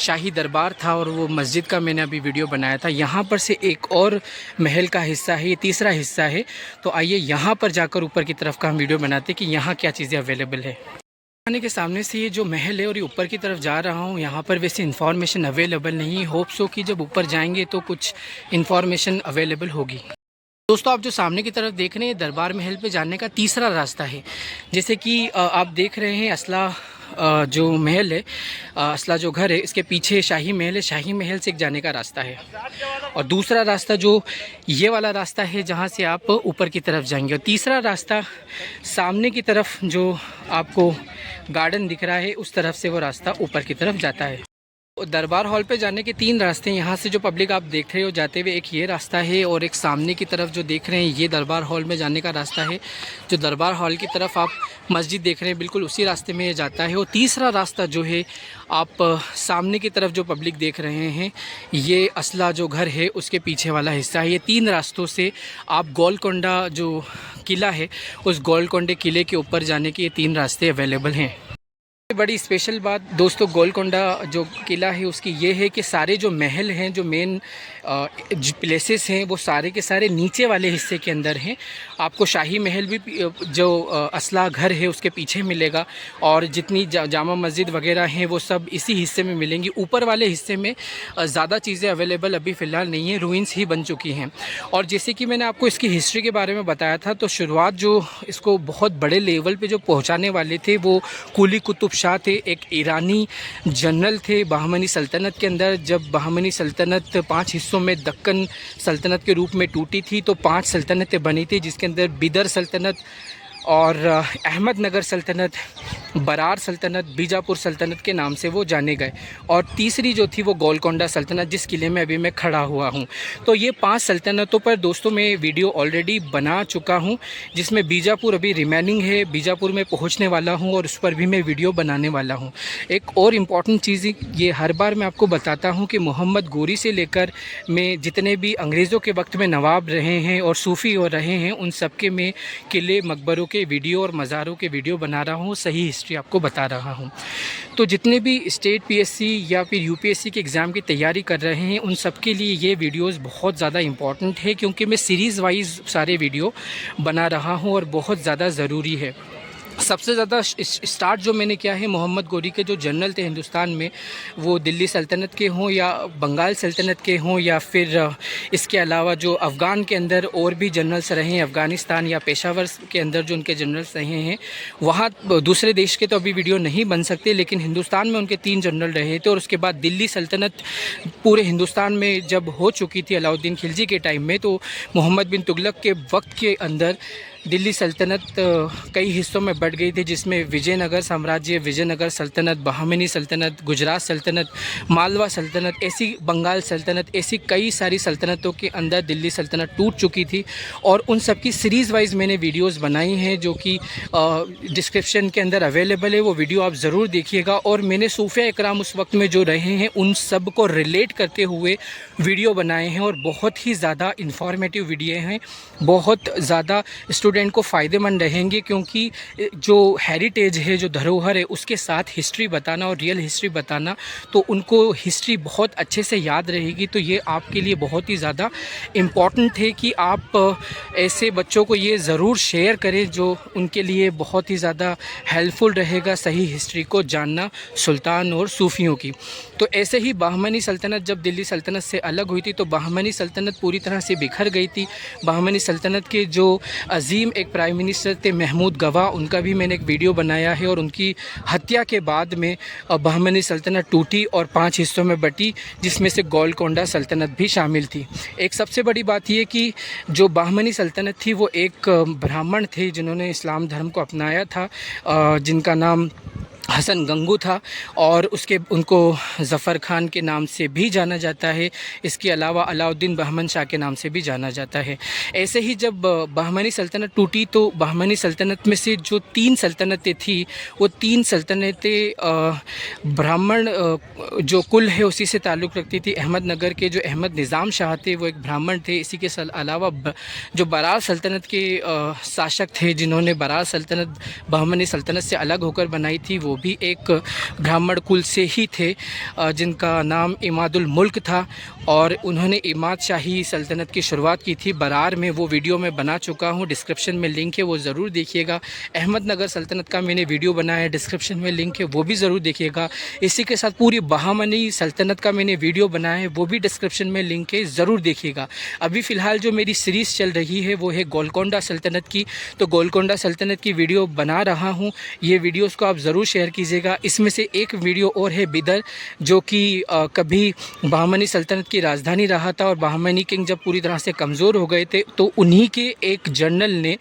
शाही दरबार था और वो मस्जिद का मैंने अभी वीडियो बनाया था। यहाँ पर से एक और महल का हिस्सा है, ये तीसरा हिस्सा है। तो आइए यहाँ पर जाकर ऊपर की तरफ का हम वीडियो बनाते हैं कि यहाँ क्या चीज़ें अवेलेबल है। खाने के सामने से ये जो महल है और ये ऊपर की तरफ जा रहा हूँ, यहाँ पर वैसे इन्फॉर्मेशन अवेलेबल नहीं। होप सो कि जब ऊपर जाएंगे तो कुछ इन्फॉर्मेशन अवेलेबल होगी। दोस्तों आप जो सामने की तरफ देख रहे हैं, दरबार महल पे जाने का तीसरा रास्ता है। जैसे कि आप देख रहे हैं असला जो महल है, असला जो घर है, इसके पीछे शाही महल है। शाही महल से एक जाने का रास्ता है और दूसरा रास्ता जो ये वाला रास्ता है जहाँ से आप ऊपर की तरफ जाएंगे, और तीसरा रास्ता सामने की तरफ जो आपको गार्डन दिख रहा है उस तरफ से वो रास्ता ऊपर की तरफ जाता है। दरबार हॉल पे जाने के तीन रास्ते हैं। यहाँ से जो पब्लिक आप देख रहे हो जाते हुए, एक ये रास्ता है और एक सामने की तरफ जो देख रहे हैं ये दरबार हॉल में जाने का रास्ता है। जो दरबार हॉल की तरफ आप मस्जिद देख रहे हैं बिल्कुल उसी रास्ते में ये जाता है। और तीसरा रास्ता जो है आप सामने की तरफ जो पब्लिक देख रहे हैं, ये असला जो घर है उसके पीछे वाला हिस्सा है। ये तीन रास्तों से आप गोलकोंडा जो किला है उस गोलकोंडे किले के ऊपर जाने के ये तीन रास्ते अवेलेबल हैं। बड़ी स्पेशल बात दोस्तों गोलकोंडा जो किला है उसकी ये है कि सारे जो महल हैं, जो मेन प्लेसेस हैं, वो सारे के सारे नीचे वाले हिस्से के अंदर हैं। आपको शाही महल भी जो असला घर है उसके पीछे मिलेगा और जितनी जामा मस्जिद वगैरह हैं वो सब इसी हिस्से में मिलेंगी। ऊपर वाले हिस्से में ज़्यादा चीज़ें अवेलेबल अभी फ़िलहाल नहीं है, रूइंस ही बन चुकी हैं। और जैसे कि मैंने आपको इसकी हिस्ट्री के बारे में बताया था, तो शुरुआत जो इसको बहुत बड़े लेवल पे जो पहुंचाने वाले थे वो कुली कुतुब शाह थे। एक ईरानी जनरल थे बहमनी सल्तनत के अंदर। जब बहमनी सल्तनत 5 हिस्सों में दक्कन सल्तनत के रूप में टूटी थी तो 5 सल्तनतें बनी थी, जिसके अंदर बिदर सल्तनत और अहमदनगर सल्तनत, बरार सल्तनत, बीजापुर सल्तनत के नाम से वो जाने गए। और तीसरी जो थी वो गोलकोंडा सल्तनत, जिस किले में अभी मैं खड़ा हुआ हूँ। तो ये 5 सल्तनतों पर दोस्तों मैं वीडियो ऑलरेडी बना चुका हूँ, जिसमें बीजापुर अभी रिमेनिंग है। बीजापुर में पहुँचने वाला हूँ और उस पर भी मैं वीडियो बनाने वाला हूँ। एक और इम्पॉर्टेंट चीज़ ये हर बार मैं आपको बताता हूँ कि मोहम्मद गोरी से लेकर मैं जितने भी अंग्रेज़ों के वक्त में नवाब रहे हैं और सूफ़ी और रहे हैं, उन सब के मैं किले, मकबरों के वीडियो और मज़ारों के वीडियो बना रहा हूँ, सही हिस्ट्री आपको बता रहा हूँ। तो जितने भी स्टेट पीएससी या फिर यूपीएससी के एग्ज़ाम की तैयारी कर रहे हैं उन सब के लिए ये वीडियोस बहुत ज़्यादा इम्पॉर्टेंट है, क्योंकि मैं सीरीज़ वाइज सारे वीडियो बना रहा हूँ और बहुत ज़्यादा ज़रूरी है। सबसे ज़्यादा स्टार्ट जो मैंने किया है, मोहम्मद गोरी के जो जनरल थे हिंदुस्तान में, वो दिल्ली सल्तनत के हों या बंगाल सल्तनत के हों या फिर इसके अलावा जो अफ़गान के अंदर और भी जनरल्स रहे हैं, अफ़गानिस्तान या पेशावर के अंदर जो उनके जनरल्स रहे हैं, वहाँ दूसरे देश के तो अभी वीडियो नहीं बन सकते, लेकिन हिंदुस्तान में उनके 3 जनरल रहे थे। और उसके बाद दिल्ली सल्तनत पूरे हिंदुस्तान में जब हो चुकी थी अलाउद्दीन खिलजी के टाइम में, तो मोहम्मद बिन तुगलक के वक्त के अंदर दिल्ली सल्तनत कई हिस्सों में बट गई थी, जिसमें विजयनगर साम्राज्य, विजयनगर सल्तनत, बहमनी सल्तनत, गुजरात सल्तनत, मालवा सल्तनत, ऐसी बंगाल सल्तनत, ऐसी कई सारी सल्तनतों के अंदर दिल्ली सल्तनत टूट चुकी थी। और उन सब की सीरीज़ वाइज मैंने वीडियोस बनाई हैं जो कि डिस्क्रिप्शन के अंदर अवेलेबल है, वो वीडियो आप ज़रूर देखिएगा। और मैंने सूफिया इकराम उस वक्त में जो रहे हैं उन सब को रिलेट करते हुए वीडियो बनाए हैं, और बहुत ही ज़्यादा इन्फॉर्मेटिव वीडियो हैं, बहुत ज़्यादा स्टूडेंट को फ़ायदेमंद रहेंगे, क्योंकि जो हेरिटेज है, जो धरोहर है, उसके साथ हिस्ट्री बताना और रियल हिस्ट्री बताना, तो उनको हिस्ट्री बहुत अच्छे से याद रहेगी। तो ये आपके लिए बहुत ही ज़्यादा इम्पॉर्टेंट है कि आप ऐसे बच्चों को ये ज़रूर शेयर करें जो उनके लिए बहुत ही ज़्यादा हेल्पफुल रहेगा सही हिस्ट्री को जानना सुल्तान और सूफियों की। तो ऐसे ही बहमनी सल्तनत जब दिल्ली सल्तनत से अलग हुई थी तो बहमनी सल्तनत पूरी तरह से बिखर गई थी। बहमनी सल्तनत के जो अजीम एक प्राइम मिनिस्टर थे महमूद गवा, उनका भी मैंने एक वीडियो बनाया है, और उनकी हत्या के बाद में बहमनी सल्तनत टूटी और 5 हिस्सों में बटी, जिसमें से गोलकोंडा सल्तनत भी शामिल थी। एक सबसे बड़ी बात यह कि जो बहमनी सल्तनत थी वो एक ब्राह्मण थे जिन्होंने इस्लाम धर्म को अपनाया था, जिनका नाम हसन गंगू था, और उनको ज़फ़र खान के नाम से भी जाना जाता है। इसके अलावा अलाउद्दीन बहमन शाह के नाम से भी जाना जाता है। ऐसे ही जब बहमनी सल्तनत टूटी तो बहमनी सल्तनत में से जो 3 सल्तनतें थी, वो 3 सल्तनतें ब्राह्मण जो कुल है उसी से ताल्लुक़ रखती थी। अहमदनगर के जो अहमद निज़ाम शाह थे वो एक ब्राह्मण थे। इसी के अलावा जो बरार सल्तनत के शासक थे जिन्होंने बरार सल्तनत बहमनी सल्तनत से अलग होकर बनाई थी, वो भी एक ब्राह्मण कुल से ही थे, जिनका नाम इमादुल मुल्क था, और उन्होंने इमाद शाही सल्तनत की शुरुआत की थी बरार में। वो वीडियो मैं बना चुका हूँ, डिस्क्रिप्शन में लिंक है, वो ज़रूर देखिएगा। अहमदनगर सल्तनत का मैंने वीडियो बनाया है, डिस्क्रिप्शन में लिंक है, वो भी ज़रूर देखिएगा। इसी के साथ पूरी बहमनी सल्तनत का मैंने वीडियो बनाया है, वो भी डिस्क्रिप्शन में लिंक है, ज़रूर देखिएगा। अभी फ़िलहाल जो मेरी सीरीज़ चल रही है वो है गोलकोंडा सल्तनत की, तो गोलकोंडा सल्तनत की वीडियो बना रहा हूँ। ये वीडियोज़ को आप ज़रूर शेयर कीजिएगा। इसमें से एक वीडियो और है बिदर, जो कि कभी बहमनी सल्तनत की राजधानी रहा था, और बहमनी किंग जब पूरी तरह से कमज़ोर हो गए थे तो उन्हीं के एक जनरल ने,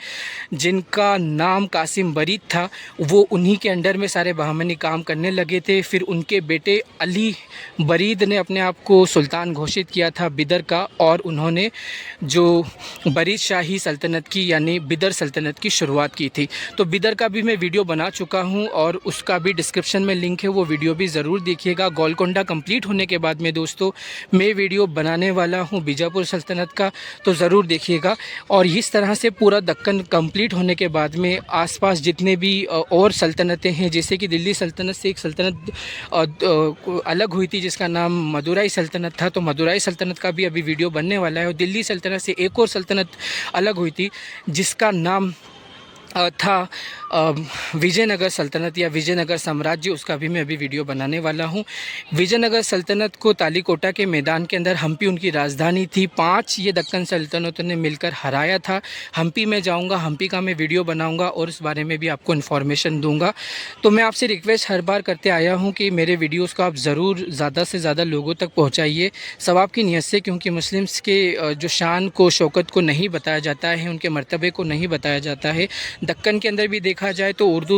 जिनका नाम कासिम बरीद था, वो उन्हीं के अंडर में सारे बहमनी काम करने लगे थे। फिर उनके बेटे अली बरीद ने अपने आप को सुल्तान घोषित किया था बिदर का, और उन्होंने जो बरीद शाही सल्तनत की यानी बिदर सल्तनत की शुरुआत की थी। तो बिदर का भी मैं वीडियो बना चुका हूँ, और उसका भी डिस्क्रिप्शन में लिंक है, वो वीडियो भी ज़रूर देखिएगा। गोलकोंडा कंप्लीट होने के बाद में दोस्तों मैं वीडियो बनाने वाला हूँ बीजापुर सल्तनत का, तो ज़रूर देखिएगा। और इस तरह से पूरा दक्कन कंप्लीट होने के बाद में आसपास जितने भी और सल्तनतें हैं, जैसे कि दिल्ली सल्तनत से एक सल्तनत अलग हुई थी जिसका नाम मदुराई सल्तनत था, तो मदुराई सल्तनत का भी अभी वीडियो बनने वाला है। और दिल्ली सल्तनत से एक और सल्तनत अलग हुई थी जिसका नाम था विजयनगर सल्तनत या विजयनगर साम्राज्य, उसका भी मैं अभी वीडियो बनाने वाला हूं। विजयनगर सल्तनत को तालीकोटा के मैदान के अंदर हम्पी उनकी राजधानी थी। 5 ये दक्कन सल्तनतों ने मिलकर हराया था। हम्पी में जाऊंगा, हम्पी का मैं वीडियो बनाऊंगा और उस बारे में भी आपको इन्फॉर्मेशन दूंगा। तो मैं आपसे रिक्वेस्ट हर बार करते आया हूँ कि मेरे वीडियोज़ को आप ज़रूर ज़्यादा से ज़्यादा लोगों तक पहुँचाइए सवाब की नीयत से, क्योंकि मुस्लिम्स के जो शान को, शौकत को नहीं बताया जाता है, उनके मर्तबे को नहीं बताया जाता है। दक्कन के अंदर भी देखा जाए तो उर्दू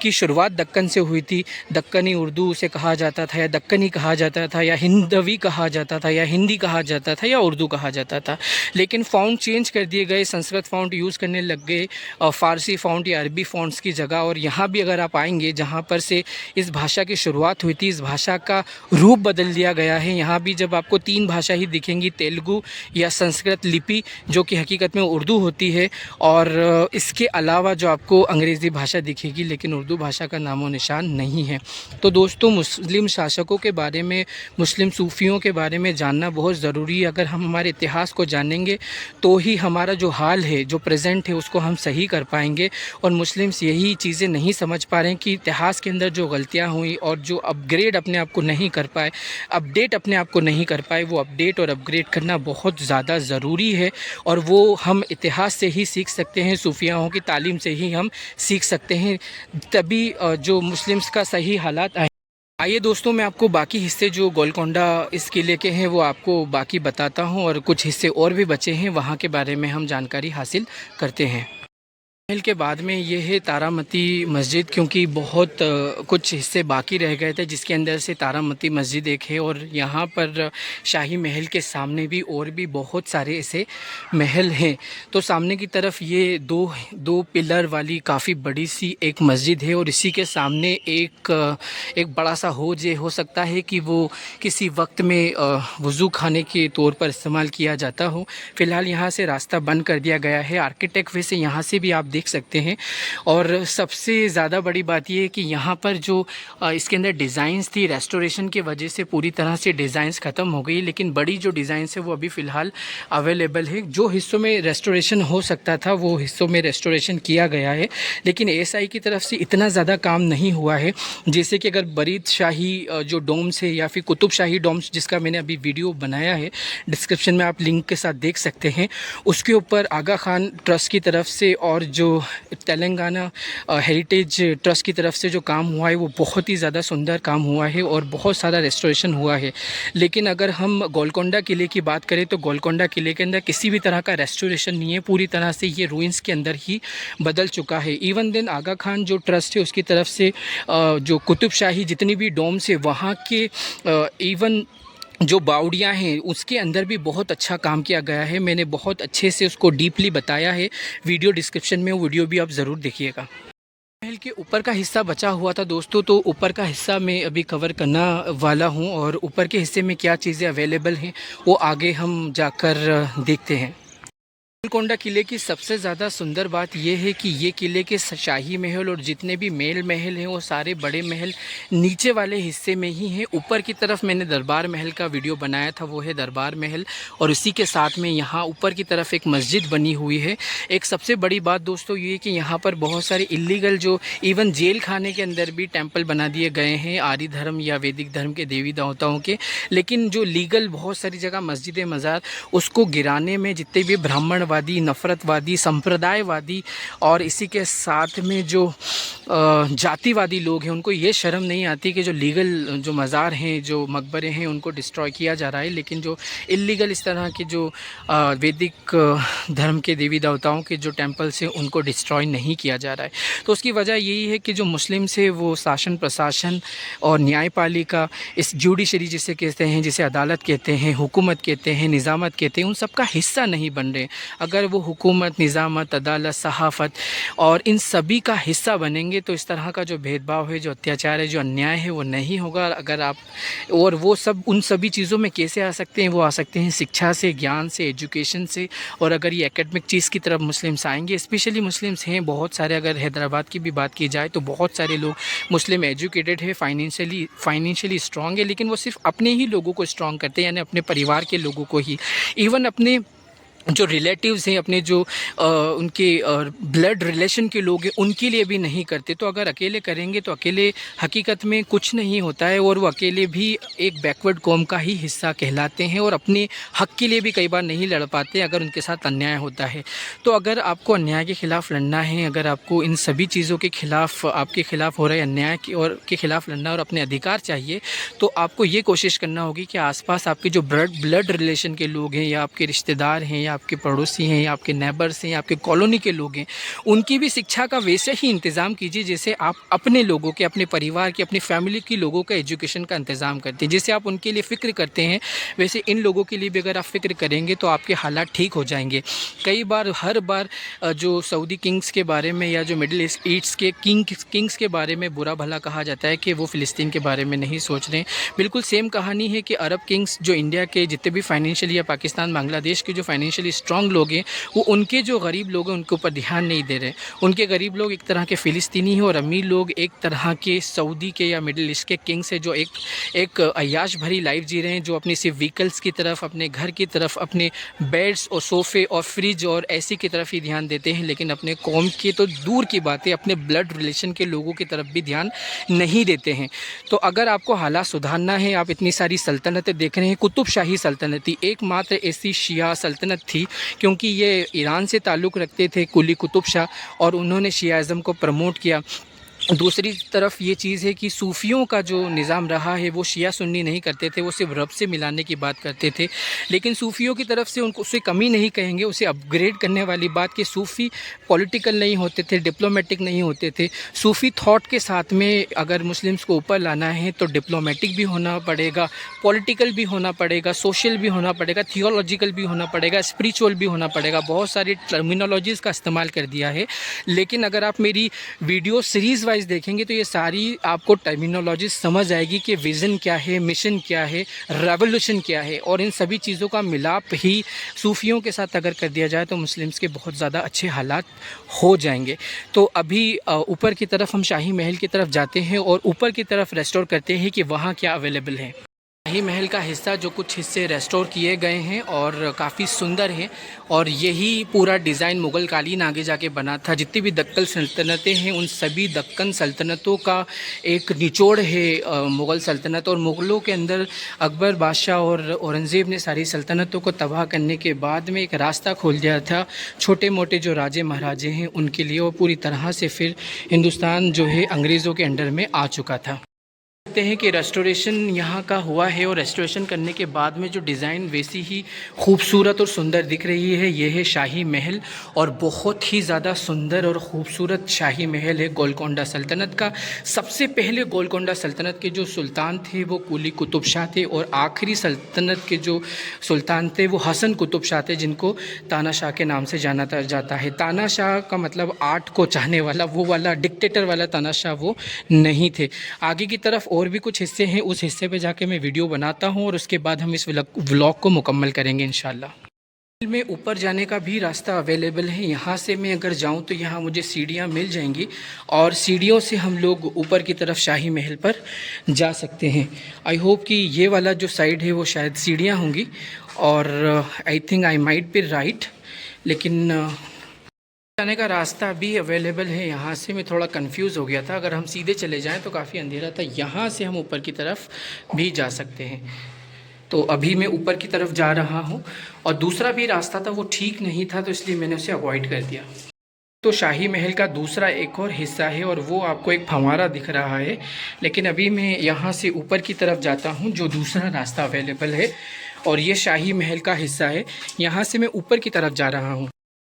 की शुरुआत दक्कन से हुई थी। दक्कनी उर्दू उसे कहा जाता था, या दक्कनी कहा जाता था, या हिंदवी कहा जाता था, या हिंदी कहा जाता था, या उर्दू कहा जाता था। लेकिन फ़ॉन्ट चेंज कर दिए गए, संस्कृत फ़ॉन्ट यूज़ करने लग गए, फ़ारसी फ़ॉन्ट या अरबी फ़ॉन्ट्स की जगह। और यहाँ भी अगर आप आएंगे जहाँ पर से इस भाषा की शुरुआत हुई थी, इस भाषा का रूप बदल दिया गया है। यहाँ भी जब आपको 3 भाषा ही दिखेंगी, तेलुगु या संस्कृत लिपि जो कि हकीकत में उर्दू होती है, और इसके अलावा जो आपको अंग्रेज़ी भाषा दिखेगी, लेकिन उर्दू भाषा का नामो निशान नहीं है। तो दोस्तों, मुस्लिम शासकों के बारे में, मुस्लिम सूफ़ियों के बारे में जानना बहुत ज़रूरी है। अगर हम हमारे इतिहास को जानेंगे तो ही हमारा जो हाल है, जो प्रेजेंट है, उसको हम सही कर पाएंगे। और मुस्लिम्स यही चीज़ें नहीं समझ पा रहे हैं कि इतिहास के अंदर जो गलतियाँ हुई और जो अपग्रेड अपने आप को नहीं कर पाए, अपडेट अपने आप को नहीं कर पाए, वो अपडेट और अपग्रेड करना बहुत ज़्यादा ज़रूरी है। और वो हम इतिहास से ही सीख सकते हैं, सूफियाओं की तालीम से ही हम सीख सकते हैं, तभी जो मुस्लिम्स का सही हालात आए। आइए दोस्तों, मैं आपको बाकी हिस्से जो गोलकोंडा इस किले के हैं वो आपको बाकी बताता हूं, और कुछ हिस्से और भी बचे हैं, वहां के बारे में हम जानकारी हासिल करते हैं। महल के बाद में ये है तारामती मस्जिद, क्योंकि बहुत कुछ हिस्से बाकी रह गए थे जिसके अंदर से तारामती मस्जिद एक है। और यहाँ पर शाही महल के सामने भी और भी बहुत सारे ऐसे महल हैं। तो सामने की तरफ ये दो पिलर वाली काफ़ी बड़ी सी एक मस्जिद है और इसी के सामने एक बड़ा सा हौज हो सकता है कि वो किसी वक्त में वज़ू खाने के तौर पर इस्तेमाल किया जाता हो। फ़िलहाल यहाँ से रास्ता बंद कर दिया गया है। आर्किटेक्ट वैसे यहाँ से भी आप देख सकते हैं। और सबसे ज़्यादा बड़ी बात यह है कि यहाँ पर जो इसके अंदर डिज़ाइंस थी, रेस्टोरेशन की वजह से पूरी तरह से डिज़ाइंस ख़त्म हो गई, लेकिन बड़ी जो डिज़ाइंस है वो अभी फ़िलहाल अवेलेबल है। जो हिस्सों में रेस्टोरेशन हो सकता था वो हिस्सों में रेस्टोरेशन किया गया है, लेकिन एएसआई की तरफ से इतना ज़्यादा काम नहीं हुआ है। जैसे कि अगर बरीद शाही जो डोम्स है या फिर कुतुब शाही डोम्स, जिसका मैंने अभी वीडियो बनाया है, डिस्क्रिप्शन में आप लिंक के साथ देख सकते हैं, उसके ऊपर आगा खान ट्रस्ट की तरफ से और जो तेलंगाना हेरिटेज ट्रस्ट की तरफ से जो काम हुआ है वो बहुत ही ज़्यादा सुंदर काम हुआ है और बहुत सारा रेस्टोरेशन हुआ है। लेकिन अगर हम गोलकोंडा किले की बात करें तो गोलकोंडा किले के अंदर किसी भी तरह का रेस्टोरेशन नहीं है, पूरी तरह से ये रूइंस के अंदर ही बदल चुका है। इवन देन आगा खान जो ट्रस्ट है उसकी तरफ से जो कुतुब शाही जितनी भी डोम्स है वहाँ के इवन जो बावड़ियाँ हैं उसके अंदर भी बहुत अच्छा काम किया गया है। मैंने बहुत अच्छे से उसको डीपली बताया है, वीडियो डिस्क्रिप्शन में वो वीडियो भी आप ज़रूर देखिएगा। महल के ऊपर का हिस्सा बचा हुआ था दोस्तों, तो ऊपर का हिस्सा मैं अभी कवर करना वाला हूं और ऊपर के हिस्से में क्या चीज़ें अवेलेबल हैं वो आगे हम जाकर देखते हैं। गोलकोंडा किले की सबसे ज़्यादा सुंदर बात यह है कि ये किले के शाही महल और जितने भी मेल महल हैं वो सारे बड़े महल नीचे वाले हिस्से में ही हैं। ऊपर की तरफ मैंने दरबार महल का वीडियो बनाया था, वो है दरबार महल, और इसी के साथ में यहाँ ऊपर की तरफ एक मस्जिद बनी हुई है। एक सबसे बड़ी बात दोस्तों ये है कि यहाँ पर बहुत सारे इलीगल जो इवन जेल खाने के अंदर भी टेम्पल बना दिए गए हैं आर्य धर्म या वैदिक धर्म के देवी देवताओं के, लेकिन जो लीगल बहुत सारी जगह मस्जिद मज़ार उसको गिराने में जितने भी ब्राह्मण वादी, नफरतवादी, संप्रदायवादी और इसी के साथ में जो जातिवादी लोग हैं उनको ये शर्म नहीं आती कि जो लीगल जो मज़ार हैं, जो मकबरे हैं, उनको डिस्ट्रॉय किया जा रहा है, लेकिन जो इलीगल इस तरह के जो वैदिक धर्म के देवी देवताओं के जो टेम्पल्स हैं उनको डिस्ट्रॉय नहीं किया जा रहा है। तो उसकी वजह यही है कि जो मुस्लिम्स है वो शासन प्रशासन और न्यायपालिका, इस जुडिशरी जिसे कहते हैं, जिसे अदालत कहते हैं, हुकूमत कहते हैं, निज़ामत कहते हैं, उन सब का हिस्सा नहीं बन रहे। अगर वो हुकूमत, निज़ामत, अदालत, सहाफ़त और इन सभी का हिस्सा बनेंगे तो इस तरह का जो भेदभाव है, जो अत्याचार है, जो अन्याय है वो नहीं होगा। अगर आप और वो सब उन सभी चीज़ों में कैसे आ सकते हैं? वो आ सकते हैं शिक्षा से, ज्ञान से, एजुकेशन से। और अगर ये एकेडमिक चीज़ की तरफ मुस्लिम्स आएंगे, स्पेशली मुस्लिम्स हैं बहुत सारे, अगर हैदराबाद की भी बात की जाए तो बहुत सारे लोग मुस्लिम एजुकेटेड है, फाइनेंशियली स्ट्रॉन्ग है, लेकिन वो सिर्फ अपने ही लोगों को स्ट्रॉन्ग करते हैं, यानी अपने परिवार के लोगों को ही। इवन अपने जो रिलेटिव्स हैं, अपने जो उनके ब्लड रिलेशन के लोग हैं उनके लिए भी नहीं करते। तो अगर अकेले करेंगे तो अकेले हकीकत में कुछ नहीं होता है और वो अकेले भी एक बैकवर्ड कौम का ही हिस्सा कहलाते हैं और अपने हक के लिए भी कई बार नहीं लड़ पाते अगर उनके साथ अन्याय होता है। तो अगर आपको अन्याय के ख़िलाफ़ लड़ना है, अगर आपको इन सभी चीज़ों के ख़िलाफ़, आपके ख़िलाफ़ हो रहे अन्याय के ख़िलाफ़ लड़ना और अपने अधिकार चाहिए, तो आपको ये कोशिश करना होगी कि आसपास आपके जो ब्लड रिलेशन के लोग हैं या आपके रिश्तेदार हैं या आपके पड़ोसी हैं या आपके नेबर्स हैं या आपके कॉलोनी के लोग हैं, उनकी भी शिक्षा का वैसे ही इंतज़ाम कीजिए जैसे आप अपने लोगों के, अपने परिवार के, अपनी फैमिली के लोगों का एजुकेशन का इंतज़ाम करते हैं। जैसे आप उनके लिए फ़िक्र करते हैं वैसे इन लोगों के लिए भी अगर आप फ़िक्र करेंगे तो आपके हालात ठीक हो जाएंगे। कई बार, हर बार जो सऊदी किंग्स के बारे में या जो मिडिल ईस्ट के किंग्स के बारे में बुरा भला कहा जाता है कि वो फ़िलिस्तीन के बारे में नहीं सोच रहे। बिल्कुल सेम कहानी है कि अरब किंग्स जो इंडिया के जितने भी फाइनेंशियली या पाकिस्तान, बांग्लादेश के जो फाइनेंशियली स्ट्रॉन्ग लोग हैं वो उनके जो गरीब लोग हैं उनके ऊपर ध्यान नहीं दे रहे। उनके गरीब लोग एक तरह के फ़िलिस्तीनी हैं और अमीर लोग एक तरह के सऊदी के या मिडिल ईस्ट के किंग्स हैं जो एक अय्याश भरी लाइफ जी रहे हैं, जो अपनी सिर्फ व्हीकल्स की तरफ, अपने घर की तरफ, अपने बेड्स और सोफ़े और फ्रिज और ऐसी की तरफ ही ध्यान देते हैं, लेकिन अपने कौम के तो दूर की बात है, अपने ब्लड रिलेशन के लोगों की तरफ भी ध्यान नहीं देते हैं। तो अगर आपको हालात सुधारना है, आप इतनी सारी सल्तनतें देख रहे हैं, कुतुब शाही सल्तनत थी, एकमात्र ऐसी शिया सल्तनत थी, क्योंकि ये ईरान से ताल्लुक़ रखते थे, कुली कुतुब शाह, और उन्होंने शियाज़म को प्रमोट किया। दूसरी तरफ ये चीज़ है कि सूफ़ियों का जो निज़ाम रहा है वो शिया सुन्नी नहीं करते थे, वो सिर्फ रब से मिलाने की बात करते थे। लेकिन सूफ़ियों की तरफ से उनको उसे कमी नहीं कहेंगे, उसे अपग्रेड करने वाली बात कि सूफ़ी पॉलिटिकल नहीं होते थे, डिप्लोमेटिक नहीं होते थे। सूफ़ी थॉट के साथ में अगर मुस्लिम्स को ऊपर लाना है तो डिप्लोमेटिक भी होना पड़ेगा, पॉलिटिकल भी होना पड़ेगा, सोशल भी होना पड़ेगा, थियोलॉजिकल भी होना पड़ेगा, स्पिरिचुअल भी होना पड़ेगा। बहुत सारी टर्मिनोलॉजीज़ का इस्तेमाल कर दिया है। लेकिन अगर आप मेरी वीडियो सीरीज़ वाइज देखेंगे तो ये सारी आपको टर्मिनोलॉजी समझ आएगी कि विज़न क्या है, मिशन क्या है, रेवोल्यूशन क्या है। और इन सभी चीज़ों का मिलाप ही सूफियों के साथ अगर कर दिया जाए तो मुस्लिम्स के बहुत ज़्यादा अच्छे हालात हो जाएंगे। तो अभी ऊपर की तरफ हम शाही महल की तरफ जाते हैं और ऊपर की तरफ रेस्टोर करते हैं कि वहाँ क्या अवेलेबल है। शाही महल का हिस्सा जो कुछ हिस्से रेस्टोर किए गए हैं और काफ़ी सुंदर हैं, और यही पूरा डिज़ाइन मुग़ल कालीन आगे जाके बना था। जितनी भी दक्कन सल्तनतें हैं उन सभी दक्कन सल्तनतों का एक निचोड़ है मुग़ल सल्तनत। और मुग़लों के अंदर अकबर बादशाह और औरंगज़ेब ने सारी सल्तनतों को तबाह करने के बाद में एक रास्ता खोल दिया था छोटे मोटे जो राजे महाराजे हैं उनके लिए। वो पूरी तरह से फिर हिंदुस्तान जो है अंग्रेज़ों के अंडर में आ चुका था। देखते हैं कि रेस्टोरेशन यहाँ का हुआ है, और रेस्टोरेशन करने के बाद में जो डिज़ाइन वैसी ही खूबसूरत और सुंदर दिख रही है। ये है शाही महल, और बहुत ही ज़्यादा सुंदर और ख़ूबसूरत शाही महल है गोलकोंडा सल्तनत का। सबसे पहले गोलकोंडा सल्तनत के जो सुल्तान थे वो कुली कुतुब शाह थे, और आखिरी सल्तनत के जो सुल्तान थे वो हसन कुतुब शाह थे, जिनको तानाशाह के नाम से जाना जाता है। तानाशाह का मतलब आर्ट को चाहने वाला, वो वाला डिक्टेटर वाला तानाशाह वो नहीं थे। आगे की तरफ और भी कुछ हिस्से हैं, उस हिस्से पे जाके मैं वीडियो बनाता हूँ और उसके बाद हम इस व्लॉग को मुकम्मल करेंगे इंशाल्लाह। में ऊपर जाने का भी रास्ता अवेलेबल है। यहाँ से मैं अगर जाऊँ तो यहाँ मुझे सीढ़ियाँ मिल जाएंगी, और सीढ़ियों से हम लोग ऊपर की तरफ शाही महल पर जा सकते हैं। आई होप कि ये वाला जो साइड है वो शायद सीढ़ियाँ होंगी, और I think I might be right. लेकिन जाने का रास्ता भी अवेलेबल है। यहाँ से मैं थोड़ा कंफ्यूज हो गया था, अगर हम सीधे चले जाएं तो काफ़ी अंधेरा था। यहाँ से हम ऊपर की तरफ भी जा सकते हैं। तो अभी मैं ऊपर की तरफ जा रहा हूँ, और दूसरा भी रास्ता था वो ठीक नहीं था, तो इसलिए मैंने उसे अवॉइड कर दिया। तो शाही महल का दूसरा एक और हिस्सा है, और वो आपको एक फंवारा दिख रहा है। लेकिन अभी मैं यहाँ से ऊपर की तरफ जाता हूँ जो दूसरा रास्ता अवेलेबल है, और ये शाही महल का हिस्सा है। यहाँ से मैं ऊपर की तरफ जा रहा हूँ।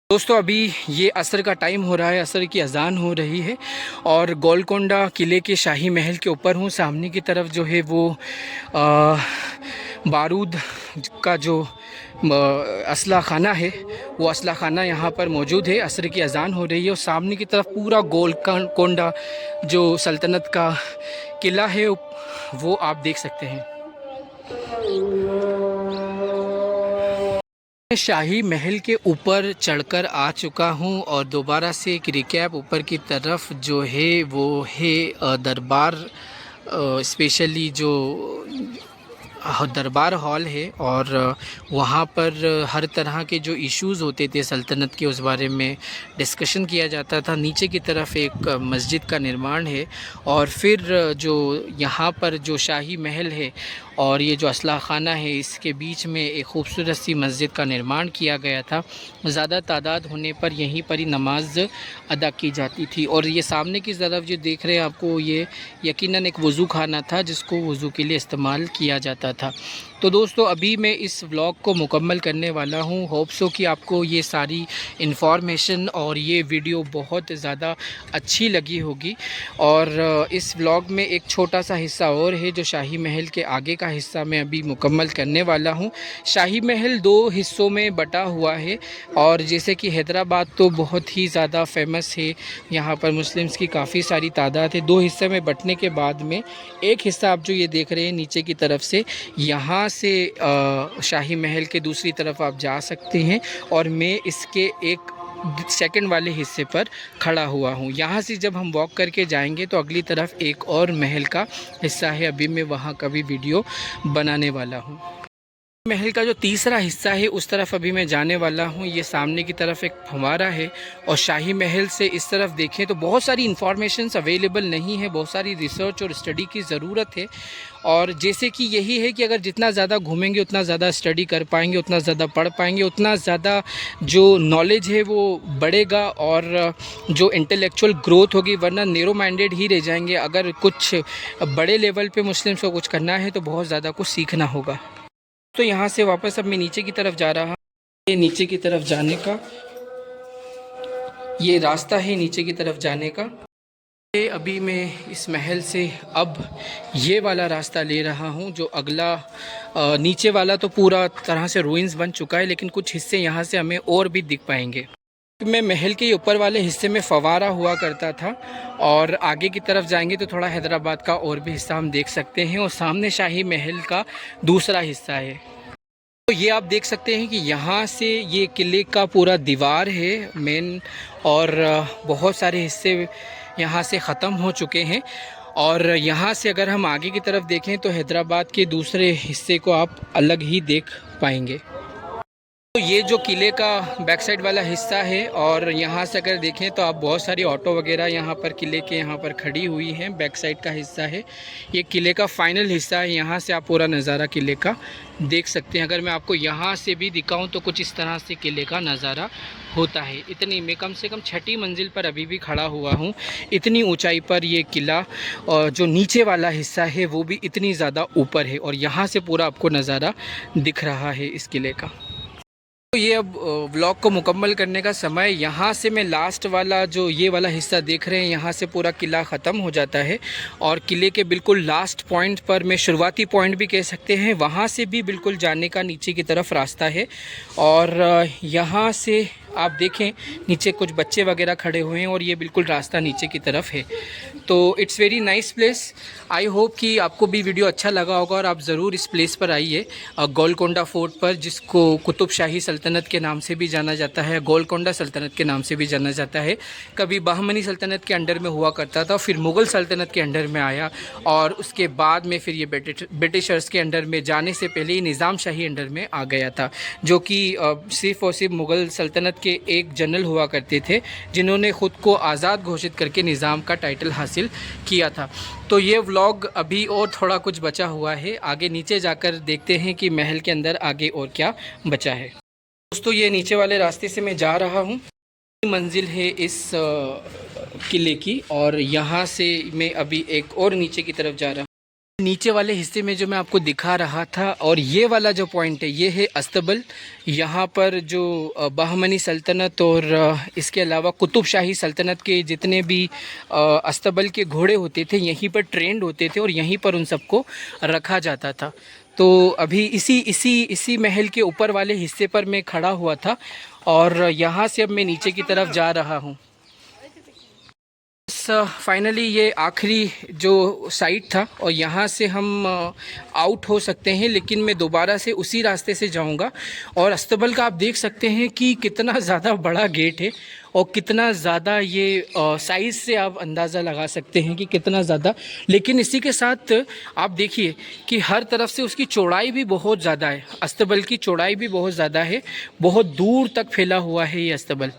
दोस्तों अभी ये असर का टाइम हो रहा है, असर की अजान हो रही है, और गोलकोंडा किले के शाही महल के ऊपर हूँ। सामने की तरफ जो है वो बारूद का जो असला खाना है, वो असला खाना यहाँ पर मौजूद है। असर की अजान हो रही है, और सामने की तरफ पूरा गोलकोंडा जो सल्तनत का किला है वो आप देख सकते हैं। शाही महल के ऊपर चढ़कर आ चुका हूं, और दोबारा से एक रिकैप ऊपर की तरफ जो है वो है दरबार, स्पेशली जो दरबार हॉल है, और वहाँ पर हर तरह के जो इश्यूज़ होते थे सल्तनत के उस बारे में डिस्कशन किया जाता था। नीचे की तरफ एक मस्जिद का निर्माण है, और फिर जो यहाँ पर जो शाही महल है और ये जो असला खाना है इसके बीच में एक ख़ूबसूरत सी मस्जिद का निर्माण किया गया था। ज़्यादा तादाद होने पर यहीं पर ही नमाज अदा की जाती थी। और ये सामने की तरफ जो देख रहे हैं आपको, ये यकीनन एक वज़ू खाना था जिसको वज़ू के लिए इस्तेमाल किया जाता था। तो दोस्तों अभी मैं इस व्लॉग को मुकम्मल करने वाला हूँ। होप सो कि आपको ये सारी इन्फॉर्मेशन और ये वीडियो बहुत ज़्यादा अच्छी लगी होगी। और इस व्लॉग में एक छोटा सा हिस्सा और है जो शाही महल के आगे का हिस्सा मैं अभी मुकम्मल करने वाला हूँ। शाही महल 2 हिस्सों में बटा हुआ है, और जैसे कि हैदराबाद तो बहुत ही ज़्यादा फेमस है, यहाँ पर मुस्लिम्स की काफ़ी सारी तादाद है। 2 हिस्से में बटने के बाद में एक हिस्सा आप जो ये देख रहे हैं नीचे की तरफ से, यहाँ से शाही महल के दूसरी तरफ आप जा सकते हैं, और मैं इसके एक सेकंड वाले हिस्से पर खड़ा हुआ हूँ। यहाँ से जब हम वॉक करके जाएंगे तो अगली तरफ एक और महल का हिस्सा है, अभी मैं वहाँ का भी वीडियो बनाने वाला हूँ। महल का जो तीसरा हिस्सा है उस तरफ अभी मैं जाने वाला हूँ। ये सामने की तरफ एक फव्वारा है और शाही महल से इस तरफ देखें तो बहुत सारी इंफॉर्मेशंस अवेलेबल नहीं है, बहुत सारी रिसर्च और स्टडी की ज़रूरत है। और जैसे कि यही है कि अगर जितना ज़्यादा घूमेंगे उतना ज़्यादा स्टडी कर पाएंगे, उतना ज़्यादा पढ़ पाएंगे, उतना ज़्यादा जो नॉलेज है वो बढ़ेगा और जो इंटेलेक्चुअल ग्रोथ होगी। वरना नैरो माइंडेड ही रह जाएंगे। अगर कुछ बड़े लेवल पे मुस्लिम्स को कुछ करना है तो बहुत ज़्यादा कुछ सीखना होगा। तो यहाँ से वापस अब मैं नीचे की तरफ जा रहा हूँ। ये नीचे की तरफ जाने का ये रास्ता है, नीचे की तरफ जाने का। अभी मैं इस महल से अब ये वाला रास्ता ले रहा हूँ जो अगला नीचे वाला तो पूरा तरह से रूइंस बन चुका है, लेकिन कुछ हिस्से यहाँ से हमें और भी दिख पाएंगे। मैं महल के ऊपर वाले हिस्से में फव्वारा हुआ करता था और आगे की तरफ जाएंगे तो थोड़ा हैदराबाद का और भी हिस्सा हम देख सकते हैं और सामने शाही महल का दूसरा हिस्सा है। तो ये आप देख सकते हैं कि यहाँ से ये किले का पूरा दीवार है मेन, और बहुत सारे हिस्से यहाँ से ख़त्म हो चुके हैं। और यहाँ से अगर हम आगे की तरफ देखें तो हैदराबाद के दूसरे हिस्से को आप अलग ही देख पाएंगे। तो ये जो किले का बैक साइड वाला हिस्सा है और यहाँ से अगर देखें तो आप बहुत सारी ऑटो वगैरह यहाँ पर किले के यहाँ पर खड़ी हुई हैं। बैक साइड का हिस्सा है, ये किले का फाइनल हिस्सा है। यहाँ से आप पूरा नज़ारा किले का देख सकते हैं। अगर मैं आपको यहाँ से भी दिखाऊं तो कुछ इस तरह से किले का नज़ारा होता है। इतनी मैं कम से कम 6ठी मंजिल पर अभी भी खड़ा हुआ हूँ। इतनी ऊंचाई पर ये किला और जो नीचे वाला हिस्सा है वो भी इतनी ज़्यादा ऊपर है और यहाँ से पूरा आपको नज़ारा दिख रहा है इस किले का। तो ये अब व्लॉग को मुकम्मल करने का समय। यहाँ से मैं लास्ट वाला जो ये वाला हिस्सा देख रहे हैं, यहाँ से पूरा किला ख़त्म हो जाता है और किले के बिल्कुल लास्ट पॉइंट पर, मैं शुरुआती पॉइंट भी कह सकते हैं, वहाँ से भी बिल्कुल जाने का नीचे की तरफ रास्ता है। और यहाँ से आप देखें नीचे कुछ बच्चे वगैरह खड़े हुए हैं और ये बिल्कुल रास्ता नीचे की तरफ है। तो it's very nice place. I hope कि आपको भी वीडियो अच्छा लगा होगा और आप ज़रूर इस प्लेस पर आइए, गोलकोंडा फोर्ट पर, जिसको कुतुब शाही सल्तनत के नाम से भी जाना जाता है, गोलकोंडा सल्तनत के नाम से भी जाना जाता है। कभी बहमनी सल्तनत के अंडर में हुआ करता था, फिर मुग़ल सल्तनत के अंडर में आया और उसके बाद में फिर ये ब्रिटिशर्स के अंडर में जाने से पहले ही निज़ाम शाही अंडर में आ गया था, जो कि सिर्फ़ और सिर्फ मुग़ल सल्तनत के एक जनरल हुआ करते थे जिन्होंने ख़ुद को आज़ाद घोषित करके निज़ाम का टाइटल हासिल किया था। तो ये व्लॉग अभी और थोड़ा कुछ बचा हुआ है, आगे नीचे जाकर देखते हैं कि महल के अंदर आगे और क्या बचा है। दोस्तों ये नीचे वाले रास्ते से मैं जा रहा हूँ। मंजिल है इस किले की और यहाँ से मैं अभी एक और नीचे की तरफ जा रहा हूँ। नीचे वाले हिस्से में जो मैं आपको दिखा रहा था, और ये वाला जो पॉइंट है ये है अस्तबल। यहाँ पर जो बहमनी सल्तनत और इसके अलावा कुतुब शाही सल्तनत के जितने भी अस्तबल के घोड़े होते थे यहीं पर ट्रेंड होते थे और यहीं पर उन सबको रखा जाता था। तो अभी इसी महल के ऊपर वाले हिस्से पर मैं खड़ा हुआ था और यहाँ से अब मैं नीचे की तरफ जा रहा हूँ। फाइनली ये आखिरी जो साइट था और यहाँ से हम आउट हो सकते हैं, लेकिन मैं दोबारा से उसी रास्ते से जाऊँगा। और अस्तबल का आप देख सकते हैं कि कितना ज़्यादा बड़ा गेट है और कितना ज़्यादा ये साइज़ से आप अंदाज़ा लगा सकते हैं कि कितना ज़्यादा। लेकिन इसी के साथ आप देखिए कि हर तरफ से उसकी चौड़ाई भी बहुत ज़्यादा है। अस्तबल की चौड़ाई भी बहुत ज़्यादा है, बहुत दूर तक फैला हुआ है ये अस्तबल।